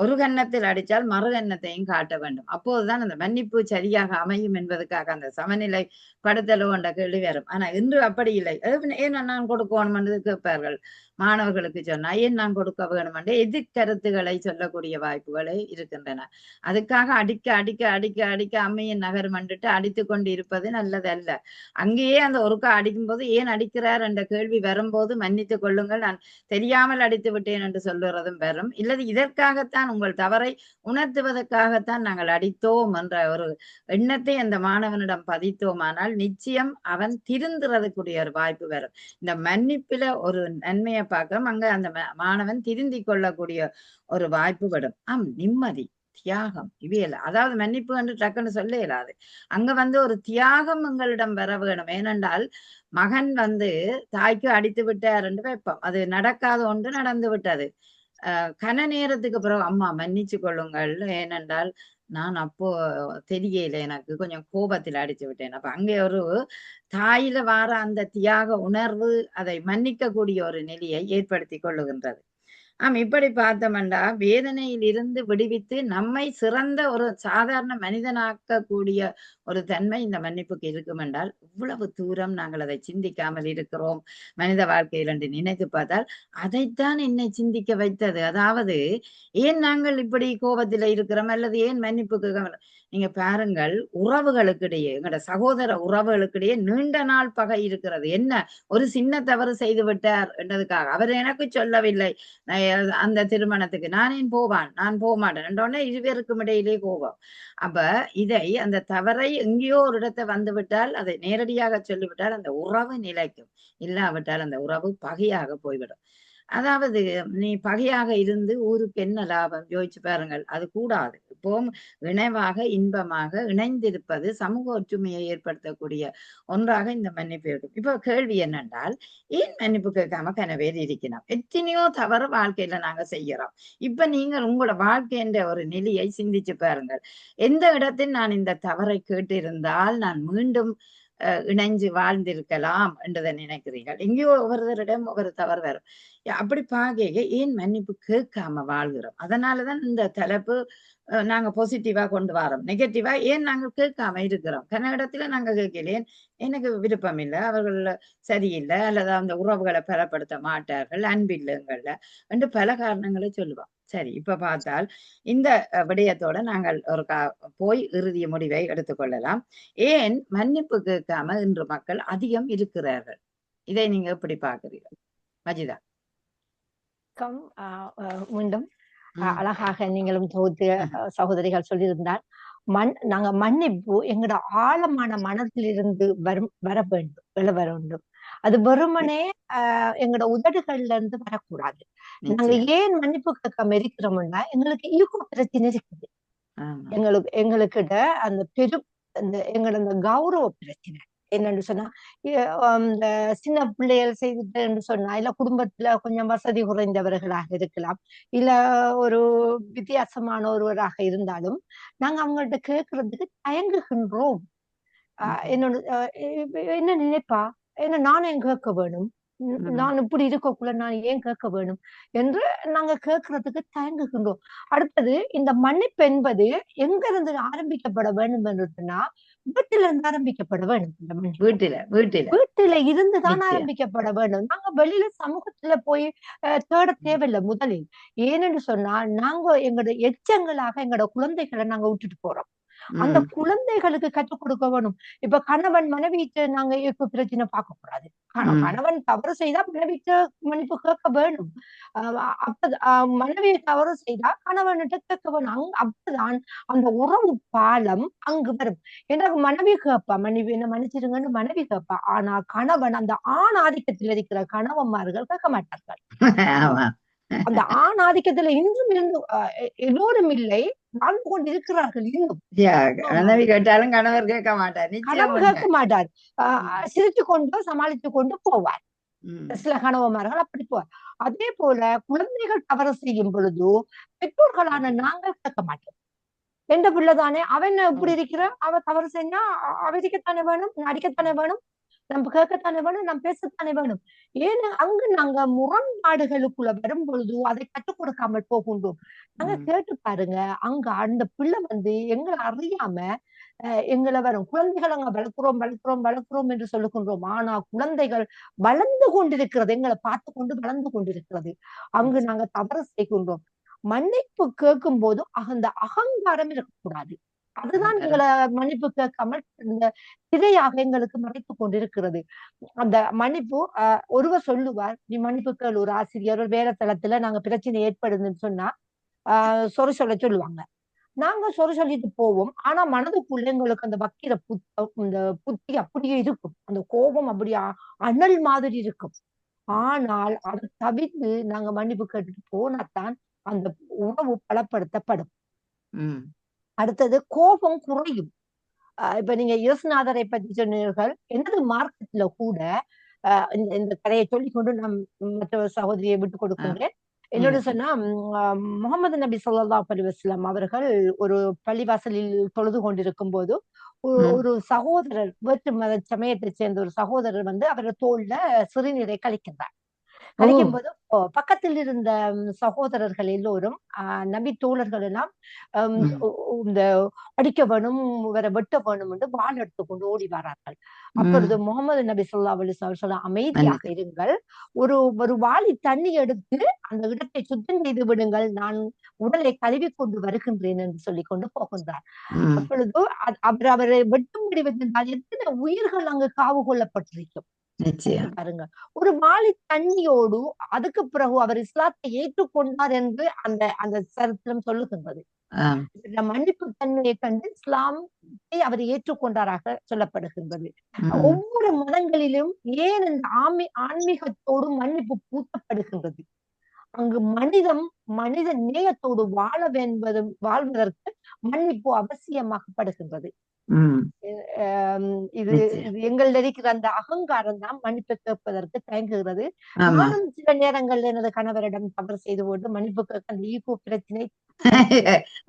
ஒரு கன்னத்தில் அடித்தால் மறு கன்னத்தையும் காட்ட வேண்டும். அப்போதுதான் அந்த மன்னிப்பு சரியாக அமையும் என்பதற்காக அந்த சமநிலை படுத்தலோ என்ற கேள்வி வரும். ஆனா இன்று அப்படி இல்லை. ஏன் நான் கொடுக்கணும் என்று கேட்பார்கள். மாணவர்களுக்கு சொன்னா ஏன் நான் கொடுக்க வேணும் என்று எதிர்கருத்துக்களை சொல்லக்கூடிய வாய்ப்புகளே இருக்கின்றன. அதுக்காக அடிக்க அம்மையின் நகர் மண்டுட்டு அடித்து கொண்டு இருப்பது நல்லதல்ல. அங்கேயே அந்த ஒருக்கா அடிக்கும்போது ஏன் அடிக்கிறார் என்ற கேள்வி வரும்போது மன்னித்துக் கொள்ளுங்கள், நான் தெரியாமல் அடித்து விட்டேன் என்று சொல்லுறதும் வரும். இல்லது இதற்காகத்தான் உங்கள் தவறை உணர்த்துவதற்காகத்தான் நாங்கள் அடித்தோம் என்ற ஒரு எண்ணத்தை அந்த மாணவனிடம் பதித்தோமானால் நிச்சயம் அவன் திருந்துறதுக்குரிய ஒரு வாய்ப்பு வரும். இந்த மன்னிப்பில ஒரு நன்மையை பார்க்கிறோம், அங்க அந்த மாணவன் திருந்தி கொள்ளக்கூடிய ஒரு வாய்ப்பு வரும். நிம்மதி, தியாகம், இவையில அதாவது மன்னிப்பு என்று டக்குன்னு சொல்ல இயலாது. அங்க ஒரு தியாகம் எங்களிடம் வர வேணும். ஏனென்றால் மகன் தாய்க்கு அடித்து விட்டார் என்று வைப்போம், அது நடக்காத ஒன்று நடந்து விட்டது. கன நேரத்துக்கு பிறகு அம்மா மன்னிச்சு கொள்ளுங்கள், ஏனென்றால் நான் அப்போ தெரியல, எனக்கு கொஞ்சம் கோபத்தில் அடிச்சு விட்டேன். அப்ப அங்கே ஒரு தாயில வார அந்த தியாக உணர்வு அதை மன்னிக்க கூடிய ஒரு நிலையை ஏற்படுத்தி கொள்ளுகின்றது. இப்படி பார்த்தோம்டா வேதனையில் இருந்து விடுவித்து நம்மை சிறந்த ஒரு சாதாரண மனிதனாக்கக்கூடிய ஒரு தன்மை இந்த மன்னிப்புக்கு இருக்கும் என்றால் இவ்வளவு தூரம் நாங்கள் அதை சிந்திக்காமல் இருக்கிறோம் மனித வாழ்க்கையில் என்று நினைத்து பார்த்தால் அதைத்தான் என்னை சிந்திக்க வைத்தது. அதாவது ஏன் நாங்கள் இப்படி கோபத்தில் இருக்கிறோம் அல்லது ஏன் மன்னிப்புக்கு நீங்க பாருங்கள், உறவுகளுக்கிடையே எங்களோட சகோதர உறவுகளுக்கிடையே நீண்ட நாள் பகை இருக்கிறது. என்ன, ஒரு சின்ன தவறு செய்து விட்டார் என்றதுக்காக அவர் எனக்கு சொல்லவில்லை அந்த திருமணத்துக்கு, நான் போக மாட்டேன் என்றோடனே இருவருக்கும் இடையிலே கோபம். அப்ப இதை அந்த தவறை எங்கேயோ ஒரு இடத்தை வந்துவிட்டால் அதை நேரடியாக சொல்லிவிட்டால் அந்த உறவு நிலைக்கும், இல்லாவிட்டால் அந்த உறவு பகையாக போய்விடும். அதாவது நீ பகையாக இருந்து ஊருக்கு என்ன லாபம் யோசிச்சு பாருங்கள், அது கூடாது. இப்போ இணைவாக இன்பமாக இணைந்திருப்பது சமூக ஒற்றுமையை ஏற்படுத்தக்கூடிய ஒன்றாக இந்த மன்னிப்பு இருக்கும். இப்போ கேள்வி என்னென்றால், ஏன் மன்னிப்பு கேட்காம கனவேர் இருக்கணும்? எத்தனையோ தவறு வாழ்க்கையில நாங்க செய்யறோம். இப்ப நீங்கள் உங்களோட வாழ்க்கை என்ற ஒரு நிலையை சிந்திச்சு பாருங்கள். எந்த இடத்தில் நான் இந்த தவறை கேட்டிருந்தால் நான் மீண்டும் இணைஞ்சு வாழ்ந்திருக்கலாம் என்றதை நினைக்கிறீர்கள்? எங்கேயோ ஒவ்வொருவரிடம் ஒவ்வொரு தவறு வரும். அப்படி பார்க்க ஏன் மன்னிப்பு கேட்காம வாழ்கிறோம்? அதனாலதான் இந்த தலைப்பு நாங்க பாசிட்டிவா கொண்டு வரோம். நெகட்டிவா ஏன் நாங்கள் கேட்காம இருக்கிறோம்? கன இடத்துல நாங்க கேட்கலேன், எனக்கு விருப்பம் இல்லை, அவர்கள் சரியில்லை, அல்லது அந்த உறவுகளை பலப்படுத்த மாட்டார்கள், அன்பில்லைங்கள்ல என்று பல காரணங்களை சொல்லுவோம். சரி, இப்ப பார்த்தால் இந்த விடயத்தோட நாங்கள் ஒரு போய் இறுதிய முடிவை எடுத்துக்கொள்ளலாம். ஏன் மன்னிப்பு கேட்காம இன்று மக்கள் அதிகம் இருக்கிறார்கள்? இதை நீங்க எப்படி பாக்குறீர்கள் மஜிதா? மீண்டும் அழகாக நீங்களும் தொகுத்து சகோதரிகள் சொல்லியிருந்தால், நாங்க மன்னிப்பு எங்களோட ஆழமான மனத்திலிருந்து வர வேண்டும். அது வெறுமனே எங்களோட உதடுகள்ல இருந்து வரக்கூடாது. நாங்க ஏன் மன்னிப்பு கேட்காம இருக்கிறோம்னா எங்களுக்கு ஈகோ பிரச்சனை இருக்குது. எங்களுக்கிட்ட அந்த எங்களோட கௌரவ பிரச்சனை என்னன்னு சொன்னா, இந்த சின்ன பிள்ளைகள் செய்துட்டு சொன்னா, இல்ல குடும்பத்துல கொஞ்சம் வசதி குறைந்தவர்களாக இருக்கலாம், இல்ல ஒரு வித்தியாசமான ஒருவராக இருந்தாலும் நாங்க அவங்கள்ட்ட கேட்கறதுக்கு தயங்குகின்றோம். என்ன நினைப்பா, என்ன நானும் கேட்க வேணும், நான் இப்படி இருக்கக்குள்ள நான் ஏன் கேட்க வேணும் என்று நாங்க கேட்கறதுக்கு தயங்குகின்றோம். அடுத்தது, இந்த மன்னிப்பு என்பது எங்க இருந்து ஆரம்பிக்கப்பட வேண்டும் என்றுனா வீட்டில இருந்து ஆரம்பிக்கப்பட வேண்டும். வீட்டில இருந்துதான் ஆரம்பிக்கப்பட வேண்டும். நாங்க வெளியில சமூகத்துல போய் தேட தேவையில்லை முதலில். ஏனென்று சொன்னால் நாங்க எங்களோட எச்சங்களாக எங்களோட குழந்தைகளை நாங்க விட்டுட்டு போறோம். அந்த குழந்தைகளுக்கு கற்றுக் கொடுக்க வேணும். இப்ப கணவன் மனைவிக்கு நாங்க இப்ப பிரச்சனை பார்க்க கூடாது. கணவன் தவறு செய்தா மனைவிக்கு மன்னிப்பு கேட்க வேணும். மனைவி தவறு செய்தா கணவன்கிட்ட கேட்க வேணும். அப்பதான் அந்த உறவு பாலம் அங்கு வரும். எனக்கு மனைவி கேட்பா, மனைவி என்ன மன்னிச்சிருங்கன்னு மனைவி கேட்பா. ஆனா கணவன், அந்த ஆண் ஆதிக்கத்தில் இருக்கிற கணவன்மார்கள் கேட்க மாட்டார்கள். அந்த ஆண் ஆதிக்கத்துல இன்றும் எல்லோரும் இல்லை, வாழ்ந்து கொண்டு இருக்கிறார்கள். இன்னும் கேட்டாலும் கணவர் கேட்க மாட்டார். கணவர் கேட்க மாட்டார். சிரித்து கொண்டு சமாளித்து கொண்டு போவார். சில கணவன்மார்கள் அப்படி போவார். அதே போல குழந்தைகள் தவறு செய்யும் பொழுது பெற்றோர்களான நாங்கள் கேட்க மாட்டோம். எந்த பிள்ளைதானே அவன் இப்படி இருக்கிற, அவ தவறு செஞ்சா அவதிக்கத்தானே வேணும், அடிக்கத்தானே வேணும், நம்ம கேட்கத்தானே வேணும், நம்ம பேசத்தானே வேணும். ஏன்னா அங்கு நாங்க முரண்பாடுகளுக்குள்ள வரும் பொழுது அதை கற்றுக் கொடுக்காமல் போகின்றோம். நாங்க கேட்டு பாருங்க, அங்க அந்த பிள்ளை எங்களை அறியாம எங்களை வரும் குழந்தைகள் அங்க வளர்க்கிறோம் வளர்க்கிறோம் வளர்க்கிறோம் என்று சொல்லுகின்றோம். ஆனா குழந்தைகள் வளர்ந்து கொண்டிருக்கிறது, எங்களை பார்த்து கொண்டு வளர்ந்து கொண்டிருக்கிறது. அங்கு நாங்க தவறு செய்கின்றோம். மன்னிப்பு கேட்கும் போது அந்த அகங்காரம் இருக்கக்கூடாது. அதுதான் எங்களை மன்னிப்பு கேட்காமல் இந்த திரையாக எங்களுக்கு மறைத்து கொண்டிருக்கிறது. அந்த மன்னிப்பு ஒருவர் சொல்லுவார், நீ மன்னிப்பு கேளு. ஒரு ஆசிரியர் வேற தளத்துல நாங்க பிரச்சனை ஏற்படுதுன்னு சொன்னா சொறி சொல்ல சொல்லுவாங்க. நாங்க சொறி சொல்லிட்டு போவோம். ஆனா மனதுக்குள்ள எங்களுக்கு அந்த வக்கிர இந்த புத்தி அப்படியே இருக்கும், அந்த கோபம் அப்படியே அனல் மாதிரி இருக்கும். ஆனால் அதை தவிர்த்து நாங்க மன்னிப்பு கேட்டுட்டு போனாத்தான் அந்த உறவு பலப்படுத்தப்படும். அடுத்தது கோபம் குறையும். இப்ப நீங்க இயேசுநாதரை பற்றி சொன்னீர்கள். எனது மார்க்கத்துல கூட இந்த கதையை சொல்லிக்கொண்டு நான் மற்ற சகோதரியை விட்டு கொடுக்கின்றேன். என்னோட சொன்னா முகமது நபி ஸல்லல்லாஹு அலைஹி வஸல்லம் அவர்கள் ஒரு பள்ளிவாசலில் தொழுது கொண்டிருக்கும் போது ஒரு சகோதரர், வேற்று மத சமயத்தை சேர்ந்த ஒரு சகோதரர் அவரோட தோல்ல சிறுநீரை கழிக்கின்றார். கழிக்கும் போது பக்கத்தில் இருந்த சகோதரர்கள் எல்லோரும் நபி தோழர்கள் எல்லாம் இந்த அடிக்க வேணும், வேற வெட்ட வேணும் என்று வாள் எடுத்துக்கொண்டு ஓடி வரார்கள். அப்பொழுது முகமது நபி ஸல்லல்லாஹு அலைஹி வஸல்லம் சொல்ல, அமைதியாக இருங்கள், ஒரு வாளி தண்ணி எடுத்து அந்த இடத்தை சுத்தம் செய்து விடுங்கள், நான் உடலை கழுவி கொண்டு வருகின்றேன் என்று சொல்லி கொண்டு போகின்றார். அப்பொழுது அவரை வெட்டும்படி வைத்திருந்தால் எத்தனை உயிர்கள் அங்கு காவு கொள்ளப்பட்டிருக்கும் பாருங்க. ஒரு வாளி தண்ணியோடு அதுக்கு பிறகு அவர் இஸ்லாத்தை ஏற்றுக்கொண்டார் என்று அந்த அந்த சரித்திரம் சொல்லுகின்றது. மன்னிப்பு தன்மையை கண்டு இஸ்லாமை அவர் ஏற்றுக்கொண்டாராக சொல்லப்படுகின்றது. ஒவ்வொரு மதங்களிலும் ஏன் இந்த ஆன்மீகத்தோடு மன்னிப்பு பூட்டப்படுகின்றது? அங்கு மனித நேயத்தோடு வாழ்வதற்கு மன்னிப்பு அவசியமாகப்படுகின்றது. இது எங்கள் இருக்கிற அந்த அகங்காரம் தான் மன்னிப்பு கேட்பதற்கு தயங்குகிறது. நானும் சில நேரங்கள்ல எனது கணவரிடம் தவறு செய்து கொண்டு மன்னிப்பு கேட்க அந்த ஈகோ பிரச்சனை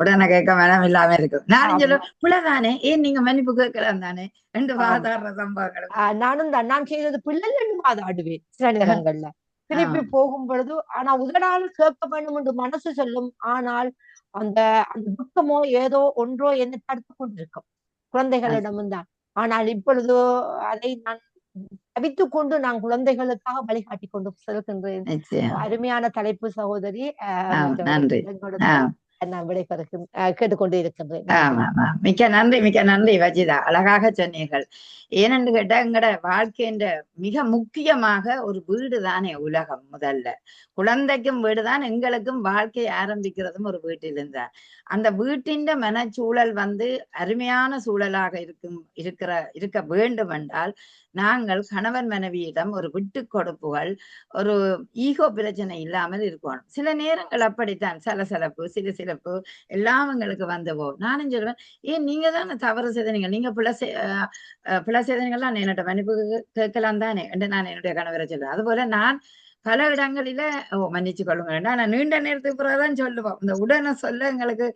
உடனே கேட்க வேணாம் இல்லாம இருக்கு. நானும் சொல்லுவேன், பிள்ளைதானே, ஏன் நீங்க மன்னிப்பு கேட்கலாம் தானே, ரெண்டு சாதாரண சம்பவங்கள். நானும் தான் நான் செய்தது பிள்ளைன்னு வாதாடுவேன் சில நேரங்கள்ல திருப்பி போகும் பொழுது. ஆனா உதடால் கேட்க வேண்டும் என்று மனசு சொல்லும். ஆனால் அந்த அந்த துக்கமோ ஏதோ ஒன்றோ என்னை தடுத்து கொண்டிருக்கும் குழந்தைகளிடமும் தான். ஆனால் இப்பொழுது அதை நான் தவித்துக் கொண்டு நான் குழந்தைகளுக்காக வழிகாட்டி கொண்டு செல்கின்றேன். அருமையான தலைப்பு சகோதரி. நான் கேட்டுக்கொண்டு இருக்கின்றேன். மிக்க நன்றி, மிக்க நன்றி வஜிதா, அழகாக சொன்னீர்கள். ஏனென்று கேட்டா எங்கட வாழ்க்கைன்ற மிக முக்கியமாக ஒரு வீடு தானே உலகம். முதல்ல குழந்தைக்கும் வீடுதான், எங்களுக்கும் வாழ்க்கை ஆரம்பிக்கிறதும் ஒரு வீட்டிலிருந்தான். அந்த வீட்டின் மனச்சூழல் அருமையான சூழலாக இருக்க வேண்டும் என்றால் நாங்கள் கணவன் மனைவியிடம் ஒரு விட்டு கொடுப்புகள், ஒரு ஈகோ பிரச்சனை இல்லாமல் இருக்கணும். சில நேரங்கள் அப்படித்தான் சலசலப்பு, சிலப்பு எல்லாம் எங்களுக்கு போகும். நானும் சொல்லுவேன், ஏன் நீங்க தானே தவறு செய்தீங்க, நீங்க பிள்ளை செய்தீங்கலாம் என்னோட மன்னிப்பு கேட்கலாம் தானே என்று நான் என்னுடைய கணவரை சொல்றேன். அதுபோல நான் பல இடங்களில மன்னிச்சு கொள்ளுங்க, நான் நீண்ட நேரத்துக்கு பிறகுதான் சொல்லுவோம். இந்த உடனே சொல்ல எங்களுக்கு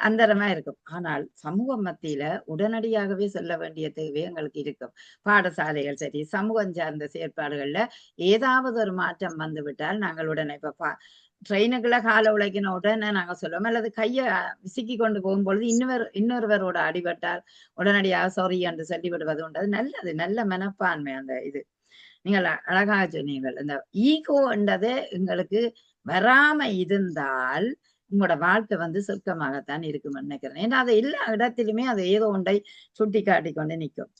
அந்தரமா இருக்கும். ஆனால் சமூக மத்தியில உடனடியாகவே சொல்ல வேண்டிய தேவை எங்களுக்கு இருக்கும். பாடசாலைகள் சரி, சமூகம் சார்ந்த செயற்பாடுகள்ல ஏதாவது ஒரு மாற்றம் வந்துவிட்டால் நாங்கள் உடனே இப்ப ட்ரெயினுக்குள்ள காலை உழைக்கணும் உடனே நாங்க சொல்லுவோம். அல்லது கையை விசுக்கி கொண்டு போகும்பொழுது இன்னொருவரோட அடிபட்டால் உடனடியாக சாரி என்று சொல்லி விடுவது உண்டு. அது நல்லது, நல்ல மனப்பான்மை. அந்த இது நீங்கள் அழகாக சொன்னீங்கள். இந்த ஈகோன்றது எங்களுக்கு வராம இருந்தால் உங்களோட வாழ்க்கை சொர்க்கமாகத்தான் இருக்கும்னு நினைக்கிறேன். ஏன்னா அது எல்லா இடத்திலுமே அது ஏதோ ஒன்றை சுட்டி காட்டி கொண்டு நிற்கும்.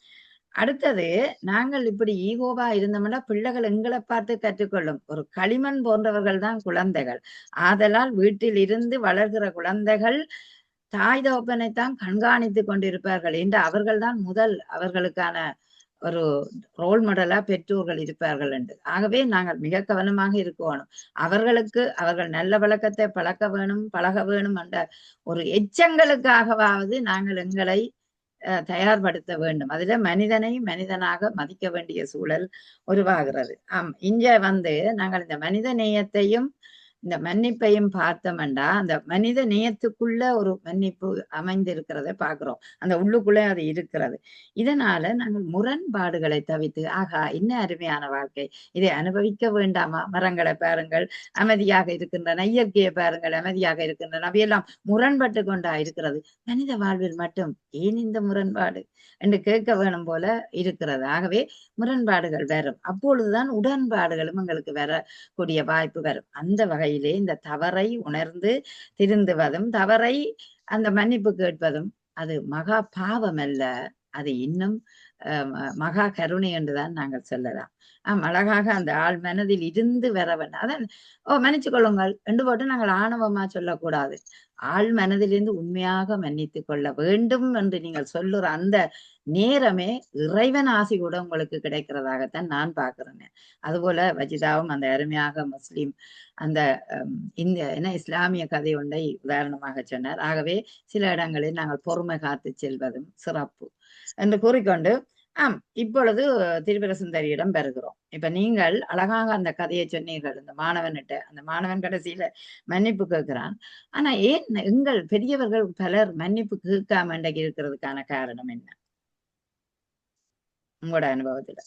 அடுத்தது, நாங்கள் இப்படி ஈகோவா இருந்தோம்னா பிள்ளைகள் எங்களை பார்த்து கற்றுக்கொள்ளும். ஒரு களிமண் போன்றவர்கள் தான் குழந்தைகள். ஆதலால் வீட்டில் இருந்து வளர்கிற குழந்தைகள் தாய் தகப்பனைத்தான் கண்காணித்து கொண்டிருப்பார்கள் என்று அவர்கள் தான் முதல் அவர்களுக்கான ஒரு ரோல் மாடலா பெற்றோர்கள் இருப்பார்கள் என்று. ஆகவே நாங்கள் மிக கவனமாக இருக்கணும். அவர்கள் நல்ல பழக்கத்தை பழக வேணும் என்ற ஒரு எச்சங்களுக்காகவாவது நாங்கள் எங்களை தயார்படுத்த வேண்டும். அதுல மனிதனை மனிதனாக மதிக்க வேண்டிய சூழல் உருவாகிறது. இங்க நாங்கள் இந்த மனித நேயத்தையும் இந்த மன்னிப்பையும் பார்த்தோம்டா அந்த மனித நேயத்துக்குள்ள ஒரு மன்னிப்பு அமைந்திருக்கிறத பாக்குறோம். அந்த உள்ளுக்குள்ளே அது இருக்கிறது. இதனால நாங்கள் முரண்பாடுகளை தவிர்த்து ஆகா இன்னும் அருமையான வாழ்க்கை, இதை அனுபவிக்க வேண்டாமா? மரங்களை பாருங்கள் அமைதியாக இருக்கின்றன, இயற்கையை பாருங்கள் அமைதியாக இருக்கின்றன, அவையெல்லாம் முரண்பட்டு கொண்டா இருக்கிறது. மனித வாழ்வில் மட்டும் ஏன் இந்த முரண்பாடு என்று கேட்க வேணும் போல இருக்கிறது. ஆகவே முரண்பாடுகள் வரும். அப்பொழுதுதான் உடன்பாடுகளும் எங்களுக்கு வரக்கூடிய வாய்ப்பு வரும். அந்த வகையிலே இந்த தவறை உணர்ந்து திருந்துவதும் தவறை அந்த மன்னிப்பு கேட்பதும் அது மகா பாவம் அல்ல, அது இன்னும் மகா கருணை என்றுதான் நாங்கள் சொல்லலாம். அழகாக அந்த ஆள் மனதில் இருந்து வரவன் அதான் மன்னிச்சு கொள்ளுங்கள் என்று போட்டு நாங்கள் ஆணவமா சொல்லக்கூடாது. ஆள் மனதிலிருந்து உண்மையாக மன்னித்து கொள்ள வேண்டும் என்று நீங்கள் சொல்லுற அந்த நேரமே இறைவன் ஆசி கூட உங்களுக்கு கிடைக்கிறதாகத்தான் நான் பார்க்கிறேன். அதுபோல வஜிதாவும் அந்த அருமையாக முஸ்லிம் அந்த இந்த என்ன இஸ்லாமிய கதை ஒன்றை உதாரணமாக சொன்னார். ஆகவே சில இடங்களில் நாங்கள் பொறுமை காத்து செல்வதும் சிறப்பு என்று கூறிக்கொண்டு இப்பொழுது திரிபுர சுந்தரியிடம் பெறுகிறோம். இப்ப நீங்கள் அழகாக அந்த கதையை சொன்னீர்கள். இந்த மாணவன்கிட்ட அந்த மாணவன் கடைசியில மன்னிப்பு கேட்கிறான். ஆனா ஏன் எங்கள் பெரியவர்கள் பலர் மன்னிப்பு கேட்காம இன்றைக்கு இருக்கிறதுக்கான காரணம் என்ன உங்களோட அனுபவத்துல?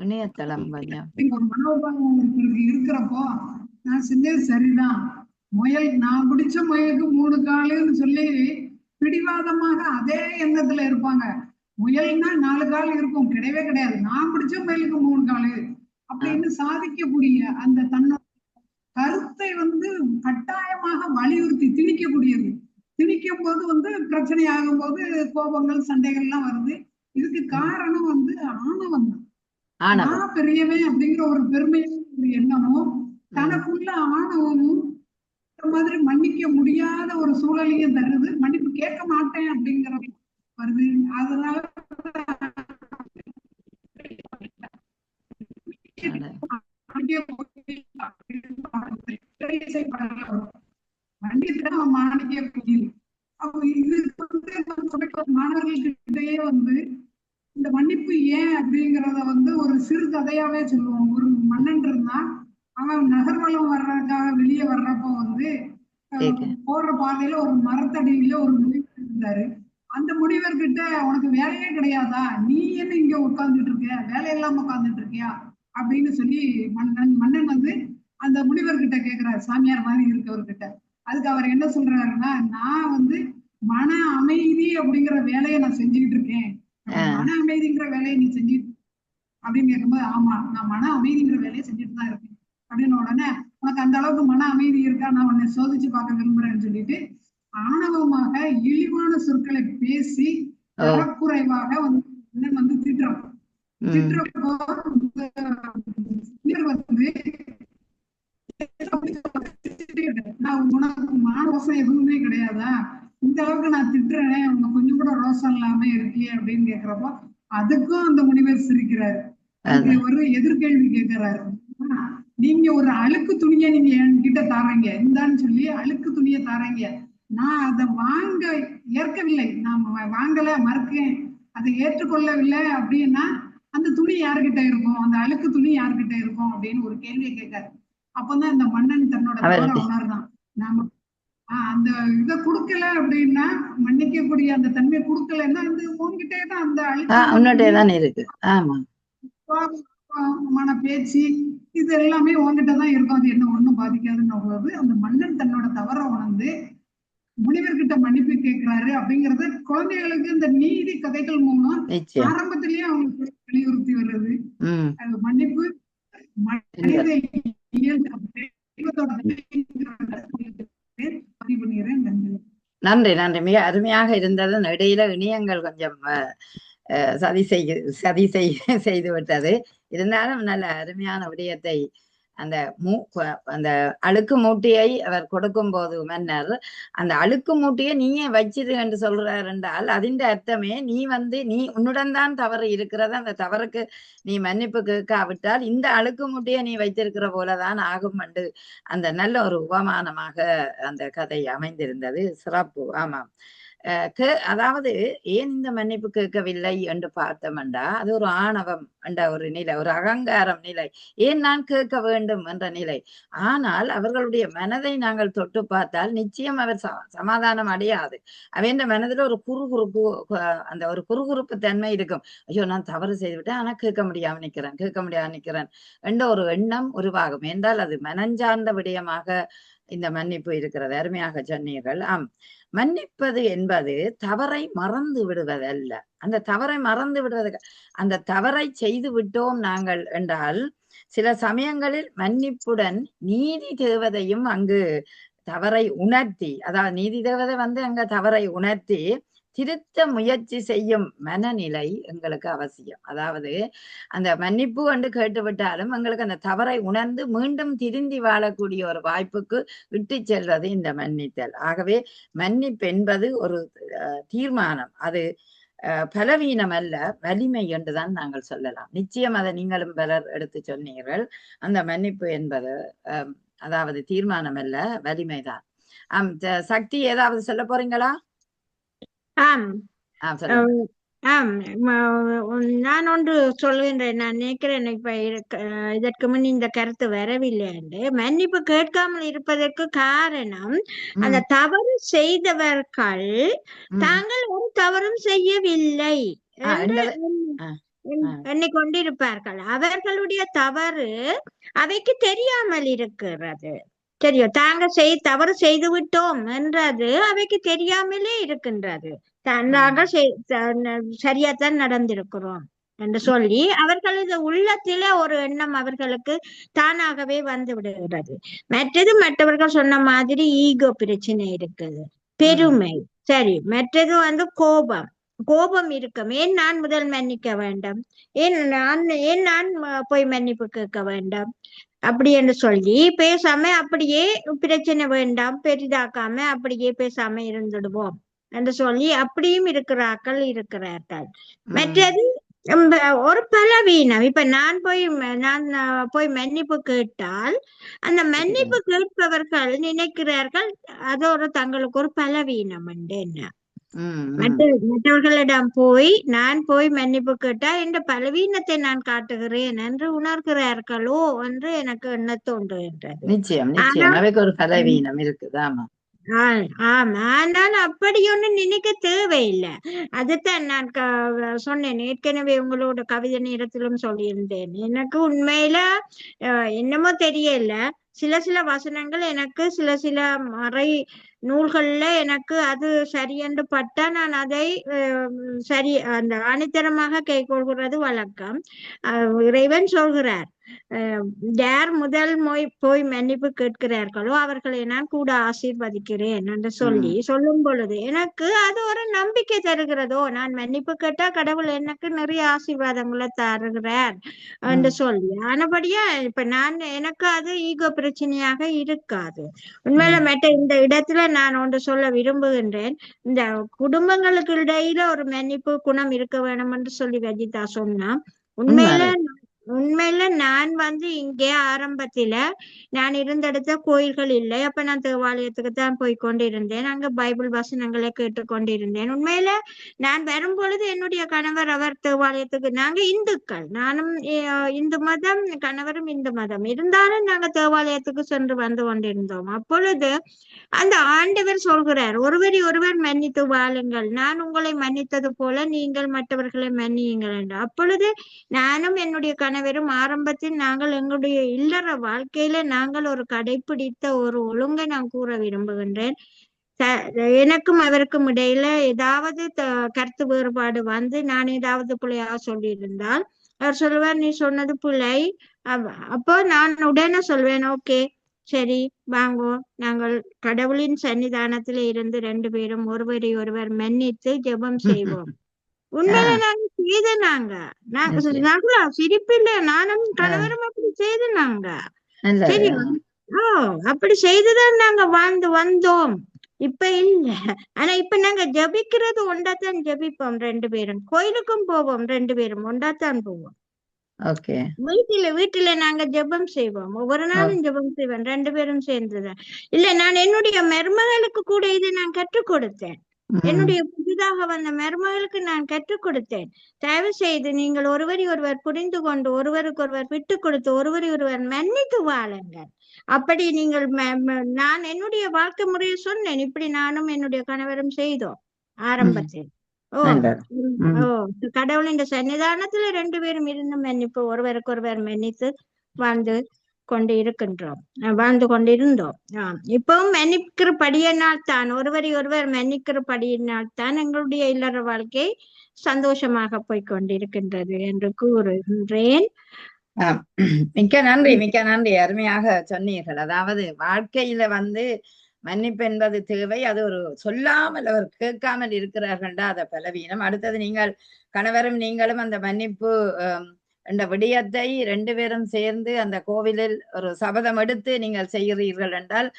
இணையதளம் கொஞ்சம் இருக்கிறப்போ நான் செஞ்சது சரிதான், முயல் நான் பிடிச்ச முயலுக்கு 3 காலுன்னு சொல்லி பிடிவாதமாக அதே எண்ணத்துல இருப்பாங்க. முயல்னா 4 கால் இருக்கும், கிடையவே கிடையாது. நான் பிடிச்ச முயலுக்கு 3 காலு அப்படின்னு சாதிக்கக்கூடிய அந்த தன்னோட கருத்தை கட்டாயமாக வலியுறுத்தி திணிக்கக்கூடியது. திணிக்கும் போது பிரச்சனை ஆகும் போது கோபங்கள் சண்டைகள் எல்லாம் வருது. இதுக்கு காரணம் ஆணவம் தான். நான் பெரியவன் அப்படிங்கிற ஒரு பெருமையும் ஒரு எண்ணமும் தனக்குள்ள ஆணவமும் மாதிரி மன்னிக்க முடியாத ஒரு சூழலையும் தருது. மன்னிப்பு கேட்க மாட்டேன் அப்படிங்கிற வருது. அதனால மாணவர்கள்கிட்டயே இந்த மன்னிப்பு ஏன் அப்படிங்கறத ஒரு சிறு கதையாவே சொல்லுவோம். ஒரு மன்னன் இருந்தா அவன் நகர்வலம் வர்றதுக்காக வெளியே வர்றப்போ போற பாதையில ஒரு மரத்தடியில ஒரு முனிவர் இருந்தாரு. அந்த முனிவர்கிட்ட உனக்கு வேலையே கிடையாதா, நீ என்ன இங்க உட்கார்ந்துட்டு இருக்க, வேலை இல்லாம உட்கார்ந்துட்டு இருக்கியா அப்படின்னு சொல்லி மன்னன் அந்த முனிவர்கிட்ட கேக்குறாரு, சாமியார் மாதிரி இருக்கவர்கிட்ட. அதுக்கு அவர் என்ன சொல்றாருன்னா, நான் மன அமைதி அப்படிங்கிற வேலையை நான் செஞ்சுக்கிட்டு இருக்கேன். மன அமைதிங்கிற வேலையை நீ செஞ்சுட்டு அப்படின்னு கேட்கும்போது, ஆமா நான் மன அமைதிங்கிற வேலையை செஞ்சுட்டு தான் இருக்கேன் அப்படின்னு உடனே, உனக்கு அந்த அளவுக்கு மன அமைதி இருக்கா, நான் உன்னை சோதிச்சு பார்க்க விரும்புறேன்னு சொல்லிட்டு ஆணவமாக இழிவான சொற்களை பேசி தரக்குறைவாக திட்டுறோம். திட்டுறப்போ நான் உனக்கு மானரோசம் எதுவுமே கிடையாதா, இந்த அளவுக்கு நான் திட்டுறேனே, உனக்கு கொஞ்சம் கூட ரோசம் இல்லாம இருக்கியே அப்படின்னு கேக்குறப்போ அதுக்கும் அந்த முனிவர் சிரிக்கிறாரு. ஒரு எதிர்கேள்வி கேட்கிறாரு, நீங்க ஒரு அழுக்கு துணியை நீங்க என்கிட்ட தாரீங்க, இந்தான்னு சொல்லி அழுக்கு துணியை தாரீங்க, நான் அதை வாங்க ஏற்கவில்லை, நான் வாங்கல மறுக்கேன், அதை ஏற்றுக்கொள்ளவில்லை அப்படின்னா அந்த துணி யாருகிட்ட இருக்கும், அந்த அழுக்கு துணி யாருகிட்ட இருக்கும் அப்படின்னு ஒரு கேள்வியை கேட்காரு. அப்பதான் இந்த மன்னன் தன்னோட உணர்தான், நாம அந்த இதை கொடுக்கல அப்படின்னா, மன்னிக்கக்கூடிய அந்த தன்மை கொடுக்கலன்னா அந்த உங்ககிட்டே தான் அந்த அழுக்கு மான பேச்சு இது எல்லாமே உங்ககிட்டதான் இருக்கும், அது என்ன ஒண்ணும் பாதிக்காதுன்னு போது அந்த மன்னன் தன்னோட தவற உணர்ந்து முனிவர்கிட்ட மன்னிப்பு கேட்கிறாரு. அப்படிங்கறது குழந்தைகளுக்கு இந்த நீதி கதைகள் மூலம் ஆரம்பத்திலேயே அவங்களுக்கு வலியுறுத்தி வருது. மன்னிப்பு மனித நன்றி நன்றி, மிக அருமையாக இருந்தது. இடையில இணையங்கள் கொஞ்சம் சதி செய்து விட்டது. இருந்தாலும் நல்ல அருமையான விடயத்தை அந்த அழுக்கு மூட்டையை அவர் கொடுக்கும் போது மன்னர் அந்த அழுக்கு மூட்டையை நீயே வச்சிரு என்று சொல்றார் என்றால் அதின் அர்த்தமே நீ உன்னுடன் தான் தவறு இருக்கிறது, அந்த தவறுக்கு நீ மன்னிப்பு கேட்காவிட்டால் இந்த அழுக்கு மூட்டையை நீ வைத்திருக்கிற போலதான் ஆகும் என்று அந்த நல்ல ஒரு உபமானமாக அந்த கதை அமைந்திருந்தது. சிறப்பு. ஆமாம், அதாவது ஏன் இந்த மன்னிப்பு கேட்கவில்லை என்று பார்த்தோம்டா, அது ஒரு ஆணவம் என்ற ஒரு நிலை, ஒரு அகங்காரம் நிலை. ஏன் நான் கேட்க வேண்டும் என்ற நிலை. ஆனால் அவர்களுடைய மனதை நாங்கள் தொட்டு பார்த்தால் நிச்சயம் அவர் சமாதானம் அடையாது. அவன் மனதில் ஒரு குறுகுறுப்பு, அந்த ஒரு குறுகுறுப்பு தன்மை இருக்கும். ஐயோ, நான் தவறு செய்துவிட்டேன், ஆனா கேட்க முடியாம நிக்கிறேன் என்ற ஒரு எண்ணம் உருவாகும். என்றால் அது மனஞ்சார்ந்த விடயமாக இந்த மன்னிப்பு இருக்கிறது. அருமையாக சொன்னீர்கள். மன்னிப்பது என்பது தவறை மறந்து விடுவதல்ல. அந்த தவறை மறந்து விடுவது, அந்த தவறை செய்து விட்டோம் நாங்கள் என்றால் சில சமயங்களில் மன்னிப்புடன் நீதி தேவதையும் அங்கு தவறை உணர்த்தி, அதாவது நீதி தேவதை அங்க தவறை உணர்த்தி திருத்த முயற்சி செய்யும் மனநிலை எங்களுக்கு அவசியம். அதாவது அந்த மன்னிப்பு என்று கேட்டுவிட்டாலும் எங்களுக்கு அந்த தவறை உணர்ந்து மீண்டும் திருந்தி வாழக்கூடிய ஒரு வாய்ப்புக்கு இட்டு செல்வது இந்த மன்னித்தல். ஆகவே மன்னிப்பு என்பது ஒரு தீர்மானம். அது பலவீனம் அல்ல, வலிமை என்றுதான் நாங்கள் சொல்லலாம். நிச்சயம் அதை நீங்களும் பலர் எடுத்து சொன்னீர்கள். அந்த மன்னிப்பு என்பது அதாவது தீர்மானம் அல்ல, வலிமைதான். சக்தி ஏதாவது சொல்ல போறீங்களா? நான் ஒன்று சொல்கின்றேன். நான் நினைக்கிறேன் இப்ப இதற்கு முன் இந்த கருத்து வரவில்லை என்று. மன்னிப்பு கேட்காமல் இருப்பதற்கு காரணம் அந்த தவறு செய்தவர்கள் தாங்கள் ஒரு தவறும் செய்யவில்லை என்று எண்ணிக்கொண்டிருப்பார்கள். அவர்களுடைய தவறு அவைக்கு தெரியாமல் இருக்கிறது. தெரியும், தாங்க தவறு செய்து விட்டோம் என்றது அவைக்கு தெரியாமலே இருக்கின்றது. நாங்கள் சரியாத்தான் நடந்திருக்கிறோம் என்று சொல்லி அவர்களது உள்ளத்தில ஒரு எண்ணம் அவர்களுக்கு தானாகவே வந்து விடுகிறது. மற்றது மற்றவர்கள் சொன்ன மாதிரி ஈகோ பிரச்சனை இருக்குது, பெருமை. சரி, மற்றது கோபம் இருக்கும். ஏன் நான் முதல் மன்னிக்க வேண்டும், ஏன் நான் போய் மன்னிப்பு கேட்க வேண்டும் அப்படி என்று சொல்லி பேசாம அப்படியே பிரச்சனை வேண்டாம் பெரிதாக்காம அப்படியே பேசாம இருந்துடுவோம் என்று சொல்லி அப்படியும் இருக்கிறார்கள். மற்றது ஒரு பலவீனம். இப்ப நான் போய் மன்னிப்பு கேட்டால் அந்த மன்னிப்பு கேட்பவர்கள் நினைக்கிறார்கள் அது ஒரு தங்களுக்கு ஒரு பலவீனம் என்று. என்ன மற்றவர்களிடம் நான் போய் மன்னிப்பு கேட்டா என்ற பலவீனத்தை நான் காட்டுகிறேன் என்று உணர்கிறார்களோ என்று எனக்கு எண்ண தோன்றுகின்றது. நிச்சயம் ஒரு பலவீனம் இருக்குது. ஆமா, ஆனால் அப்படி ஒண்ணு நினைக்க தேவையில்லை. அதுதான் நான் சொன்னேன் ஏற்கனவே உங்களோட கவிதை நேரத்திலும் சொல்லியிருந்தேன். எனக்கு உண்மையில என்னமோ தெரியல, சில வசனங்கள் எனக்கு சில மறை நூல்கள்ல எனக்கு அது சரியென்று பட்டா நான் அதை சரி அந்த ஆணித்தரமாக கைக்கொள்கிறது வழக்கம். இறைவன் சொல்கிறார், யார் முதல் போய் மன்னிப்பு கேட்கிறார்களோ அவர்களை நான் கூட ஆசீர்வதிக்கிறேன் என்று சொல்லும் பொழுது எனக்கு அது ஒரு நம்பிக்கை தருகிறதோ, நான் மன்னிப்பு கேட்டா கடவுள் எனக்கு நிறைய ஆசீர்வாதங்களை தருகிறார் என்று சொல்லி. ஆனபடியா இப்ப எனக்கு அது ஈகோ பிரச்சனையாக இருக்காது. உண்மையில மற்ற இந்த இடத்துல நான் ஒன்று சொல்ல விரும்புகின்றேன். இந்த குடும்பங்களுக்கு இடையில ஒரு மன்னிப்பு குணம் இருக்க வேணும் என்று சொல்லி வஜிதா சொன்னா, உண்மையில நான் இங்கே ஆரம்பத்தில நான் இருந்தெடுத்த கோயில்கள் இல்லை. அப்ப நான் தேவாலயத்துக்கு தான் போய் கொண்டிருந்தேன். அங்க பைபிள் வசனங்களை கேட்டுக்கொண்டிருந்தேன். உண்மையில நான் வரும் பொழுது என்னுடைய கணவர் அவர் தேவாலயத்துக்கு, நாங்க இந்துக்கள், நானும் இந்து மதம், கணவரும் இந்து மதம், இருந்தாலும் நாங்க தேவாலயத்துக்கு சென்று வந்து கொண்டிருந்தோம். அப்பொழுது அந்த ஆண்டவர் சொல்கிறார், ஒருவர் மன்னித்து வாழுங்கள், நான் உங்களை மன்னித்தது போல நீங்கள் மற்றவர்களை மன்னியுங்கள் என்று. அப்பொழுது நானும் என்னுடைய கணவரும் ஆரம்பத்தில் நாங்கள் எங்களுடைய இல்லற வாழ்க்கையில நாங்கள் ஒரு கடைபிடித்த ஒரு ஒழுங்கை நான் கூற விரும்புகின்றேன். எனக்கும் அவருக்கும் இடையில ஏதாவது கருத்து வேறுபாடு நான் ஏதாவது பிள்ளையாக சொல்லியிருந்தால் அவர் சொல்லுவார், நீ சொன்னது பிள்ளை. அப்போ நான் உடனே சொல்வேன், ஓகே சரி வாங்கோ, நாங்கள் கடவுளின் சன்னிதானத்தில இருந்து 2 பேரும் ஒருவரை ஒருவர் மன்னித்து ஜெபம் செய்வோம். உண்மையில நாங்க செய்தனாங்க, சிரிப்பில்ல, நானும் கணவரும் அப்படி செய்தனாங்க. சரி, அப்படி செய்துதான் நாங்க வாழ்ந்து வந்தோம். இப்ப இல்ல. ஆனா இப்ப நாங்க ஜபிக்கிறது ஒண்டாத்தான் ஜபிப்போம், 2 பேரும் கோயிலுக்கும் போவோம், 2 பேரும் ஒண்டாத்தான் போவோம். வீட்டுல நாங்க ஜெபம் செய்வோம், ஒவ்வொரு நாளும் ஜெபம் செய்வோம், 2 பேரும் சேர்ந்துதான். இல்ல, நான் என்னுடைய மருமகளுக்கு கூட இதை நான் கற்றுக் கொடுத்தேன். என்னுடைய புதிதாக வந்த மருமகளுக்கு நான் கற்றுக் கொடுத்தேன். தயவு செய்து நீங்கள் ஒருவரை ஒருவர் புரிந்து கொண்டு ஒருவருக்கு ஒருவர் விட்டு கொடுத்து ஒருவரை ஒருவர் மன்னித்து வாழுங்கள். அப்படி நீங்கள் நான் என்னுடைய வாழ்க்கை முறையை சொன்னேன். இப்படி நானும் என்னுடைய கணவரும் செய்தோம் ஆரம்பத்தில். கடவுளின் சன்னிதானத்துல 2 பேரும் இருந்து மன்னிப்பு ஒருவருக்கு ஒருவர் மன்னித்து வாழ்ந்து வாழ்ந்து கொண்டிருந்தோம். இப்பவும் மன்னிக்கிறபடியினால் தான் ஒருவரை ஒருவர் மன்னிக்கிறபடியினால் தான் எங்களுடைய இல்லற வாழ்க்கை சந்தோஷமாக போய்கொண்டிருக்கின்றது என்று கூறுகின்றேன். மிக்க நன்றி. அருமையாக சொன்னீர்கள். அதாவது வாழ்க்கையில மன்னிப்பு என்பது தேவை. அது ஒரு சொல்லாமல் அவர் கேட்காமல் இருக்கிறார்கள்டா அத பலவீனம். அடுத்தது நீங்கள் கணவரும் நீங்களும் அந்த மன்னிப்பு என்ற விடயத்தை 2 பேரும் சேர்ந்து அந்த கோவிலில் ஒரு சபதம் எடுத்து நீங்கள் செய்கிறீர்கள் என்றால்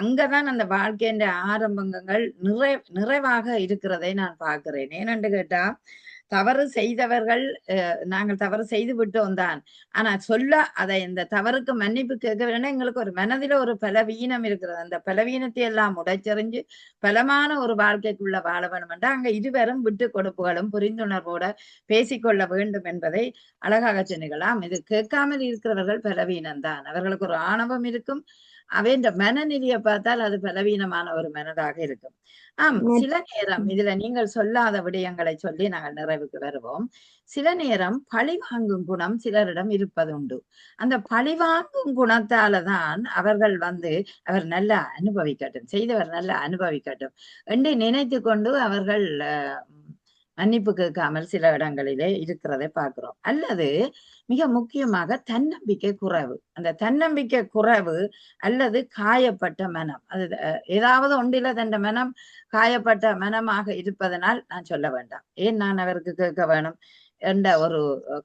அங்கதான் அந்த வாழ்க்கையின் ஆரம்பங்கள் நிறைவாக இருக்கிறதை நான் பார்க்கிறேன். ஏனென்று கேட்டா தவறு செய்தவர்கள் நாங்கள் தவறு செய்து விட்டோம் தான். ஆனா அதை இந்த தவறுக்கு மன்னிப்பு கேட்க வேண்டாம். எங்களுக்கு ஒரு மனதில ஒரு பலவீனம் இருக்கிறது. அந்த பலவீனத்தை எல்லாம் உடைச்சறிஞ்சு பலமான ஒரு வாழ்க்கைக்குள்ள வாழ வேண்டும் என்றால் அங்க இருவரும் விட்டு கொடுப்புகளும் புரிந்துணர்வோட பேசிக்கொள்ள வேண்டும் என்பதை அழகாக சொன்னீங்களாம். இது கேட்காமல் இருக்கிறவர்கள் பலவீனம் தான். அவர்களுக்கு ஒரு ஆணவம் இருக்கும். அவைன்ற மனநிலையை பார்த்தால் அது பலவீனமான ஒரு மனதாக இருக்கும். சில நேரம் இதுல நீங்கள் சொல்லாத விடயங்களை சொல்லி நாங்கள் நிறைவுக்கு வருவோம். சில நேரம் பழி வாங்கும் குணம் சிலரிடம் இருப்பதுண்டு. அந்த பழி வாங்கும் குணத்தாலதான் அவர்கள் அவர் நல்லா அனுபவிக்கட்டும், செய்தவர் நல்லா அனுபவிக்கட்டும் என்று நினைத்து கொண்டு அவர்கள் மன்னிப்பு கேட்காமல் சில இடங்களிலே இருக்கிறதை பார்க்கிறோம். அல்லது மிக முக்கியமாக தன்னம்பிக்கை குறைவு. அந்த தன்னம்பிக்கை குறைவு அல்லது காயப்பட்ட மனம், அது ஏதாவது ஒன்றில தன் மனம் காயப்பட்ட மனமாக இருப்பதனால் நான் சொல்ல வேண்டாம், ஏன் நான் அவருக்கு கேட்க வேணும் என்ற ஒரு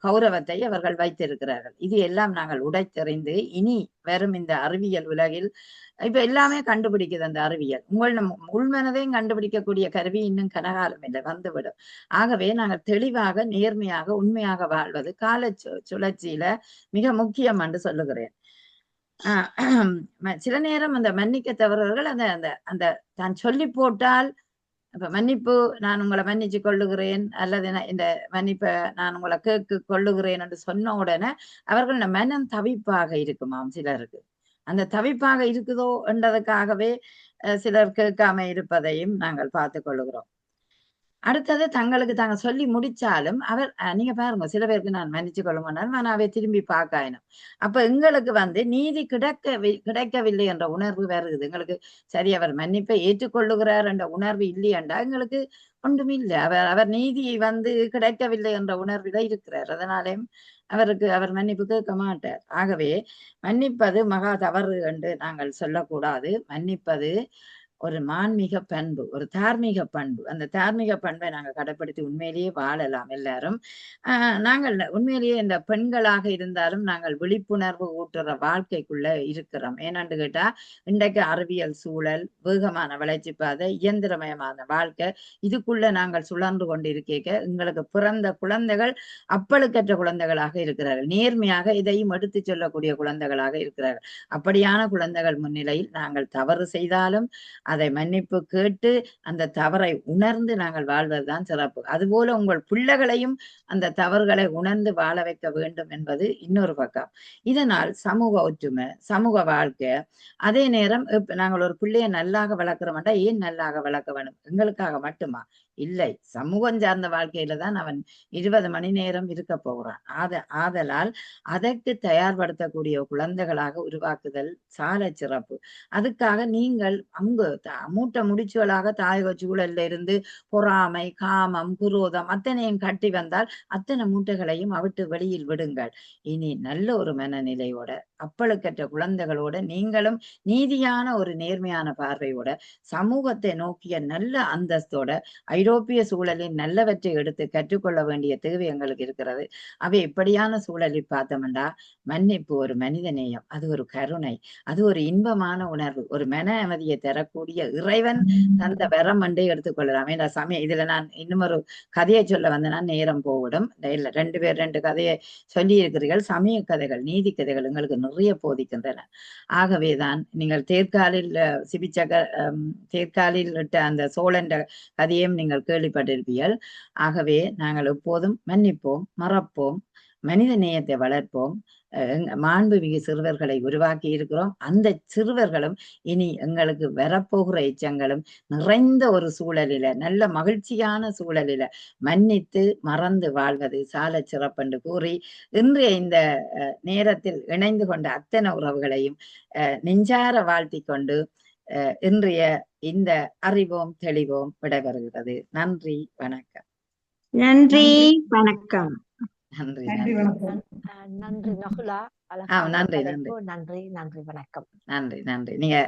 கௌரவத்தை அவர்கள் வைத்திருக்கிறார்கள். இது எல்லாம் நாங்கள் உடைத்தெறிந்து இனி வரும் இந்த அறிவியல் உலகில் இப்ப எல்லாமே கண்டுபிடிக்குது. அந்த அறிவியல் உள்மனதையும் கண்டுபிடிக்கக்கூடிய கருவி இன்னும் கனகாலம் இல்லை, வந்துவிடும். ஆகவே நாங்கள் தெளிவாக நேர்மையாக உண்மையாக வாழ்வது கால சுழற்சியில மிக முக்கியம் என்று சொல்லுகிறேன். சில நேரம் அந்த மன்னிக்க தவறுகள் அந்த தான் சொல்லி போட்டால் அப்ப மன்னிப்பு நான் உங்களை மன்னிச்சு கொள்ளுகிறேன் அல்லது இந்த மன்னிப்பை நான் உங்களை கேட்க கொள்ளுகிறேன் என்று சொன்ன உடனே அவர்கள் மனம் தவிப்பாக இருக்குமாம். சிலருக்கு அந்த தவிப்பாக இருக்குதோ என்றதுக்காகவே சிலர் கேட்காம இருப்பதையும் நாங்கள் பார்த்து கொள்ளுகிறோம். அடுத்தது தங்களுக்கு தாங்க சொல்லி முடிச்சாலும் நீங்க பாருங்க, சில பேருக்கு நான் மன்னிச்சு கொள்ளுங்கன்னாலும் நான் அவை திரும்பி பார்க்காயணும். அப்ப எங்களுக்கு நீதி கிடைக்கவில்லை என்ற உணர்வு வருது. எங்களுக்கு சரி அவர் மன்னிப்பை ஏற்றுக்கொள்ளுகிறார் என்ற உணர்வு இல்லையண்டா எங்களுக்கு ஒன்றும் இல்லை. அவர் நீதியை கிடைக்கவில்லை என்ற உணர்வுல இருக்கிறார். அதனாலேயும் அவர் மன்னிப்பு கேட்க மாட்டார். ஆகவே மன்னிப்பது மகா தவறு என்று நாங்கள் சொல்லக்கூடாது. மன்னிப்பது ஒரு மான்மீக பண்பு, ஒரு தார்மீக பண்பு. அந்த தார்மீக பண்பை நாங்கள் கடைப்பிடித்து உண்மையிலேயே வாழலாம் எல்லாரும். நாங்கள் உண்மையிலேயே இந்த பெண்களாக இருந்தாலும் நாங்கள் விழிப்புணர்வு ஊட்டுற வாழ்க்கைக்குள்ள இருக்கிறோம். ஏனென்று கேட்டா இன்றைக்கு அறிவியல் சூழல், வேகமான வளர்ச்சி பாதை, இயந்திரமயமான வாழ்க்கை, இதுக்குள்ள நாங்கள் சுழன்று கொண்டு இருக்க எங்களுக்கு பிறந்த குழந்தைகள் அப்பழுக்கற்ற குழந்தைகளாக இருக்கிறார்கள். நேர்மையாக இதையும் எடுத்து சொல்லக்கூடிய குழந்தைகளாக இருக்கிறார்கள். அப்படியான குழந்தைகள் முன்னிலையில் நாங்கள் தவறு செய்தாலும் அதை மன்னிப்பு கேட்டு அந்த தவறை உணர்ந்து நாங்கள் வாழ்வதுதான் சிறப்பு. அதுபோல உங்கள் பிள்ளைகளையும் அந்த தவறுகளை உணர்ந்து வாழ வைக்க வேண்டும் என்பது இன்னொரு பக்கம். இதனால் சமூக ஒற்றுமை, சமூக வாழ்க்கை, அதே நேரம் நாங்கள் ஒரு பிள்ளையை நல்லாக வளர்க்கிறோம்டா ஏன் நல்லாக வளர்க்க வேணும்? எங்களுக்காக மட்டுமா? இல்லை, சமூகம் சார்ந்த வாழ்க்கையில தான் அவன் 20 மணி நேரம் இருக்க போகிறான். ஆதலால் அதற்கு தயார்படுத்தக்கூடிய குழந்தைகளாக உருவாக்குதல் சால சிறப்பு. அதுக்காக நீங்கள் அங்கு மூட்டை முடிச்சுகளாக தாயக சூழல்ல இருந்து பொறாமை, காமம், குரோதம் அத்தனையும் கட்டி வந்தால் அத்தனை மூட்டைகளையும் அவிட்டு வெளியில் விடுங்கள். இனி நல்ல ஒரு மனநிலையோட அப்பழுக்கற்ற குழந்தைகளோட நீங்களும் நீதியான ஒரு நேர்மையான பார்வையோட சமூகத்தை நோக்கிய நல்ல அந்தஸ்தோட ஐரோப்பிய சூழலில் நல்லவற்றை எடுத்து கற்றுக்கொள்ள வேண்டிய தேவை எங்களுக்கு இருக்கிறது. அவை இப்படியான சூழலில் பார்த்தோம்டா மன்னிப்பு ஒரு மனித நேயம், அது ஒரு கருணை, அது ஒரு இன்பமான உணர்வு, ஒரு மன அமைதியை தரக்கூடிய இறைவன் தந்த வரம் என்றே எடுத்துக்கொள்ளலாம். ஏன்னா இதுல நான் இன்னும் ஒரு கதையை சொல்ல வந்தேன்னா நேரம் போவிடும். இல்ல 2 கதையை சொல்லி இருக்கிறீர்கள். சமய கதைகள், நீதி கதைகள் எங்களுக்கு நிறைய போதிக்கின்றன. ஆகவேதான் நீங்கள் தேர்காலில் இட்ட அந்த சோழன் கதையும் நீங்கள் கேள்விப்பட்டிருப்பீர்கள். ஆகவே நாங்கள் எப்போதும் மன்னிப்போம், மறப்போம், மனித நேயத்தை வளர்ப்போம். மாண்புமிகு சிறுவர்களை உருவாக்கி இருக்கிறோம். அந்த சிறுவர்களும் இனி எங்களுக்கு வரப்போகிற எச்சங்களும் நிறைந்த ஒரு சூழலில, நல்ல மகிழ்ச்சியான சூழலில மன்னித்து மறந்து வாழ்வது சால சிறப்பென்று கூறி இன்றைய இந்த நேரத்தில் இணைந்து கொண்ட அத்தனை உறவுகளையும் நெஞ்சார வாழ்த்தி கொண்டு இன்றைய இந்த அறிவோம் தெளிவோம் விடைபெறுகிறது. நன்றி, வணக்கம். நன்றி, வணக்கம். நன்றி, நன்றி, வணக்கம். நன்றி நகுலா. நன்றி, நன்றி, நன்றி, வணக்கம். நன்றி, நன்றி. நீங்க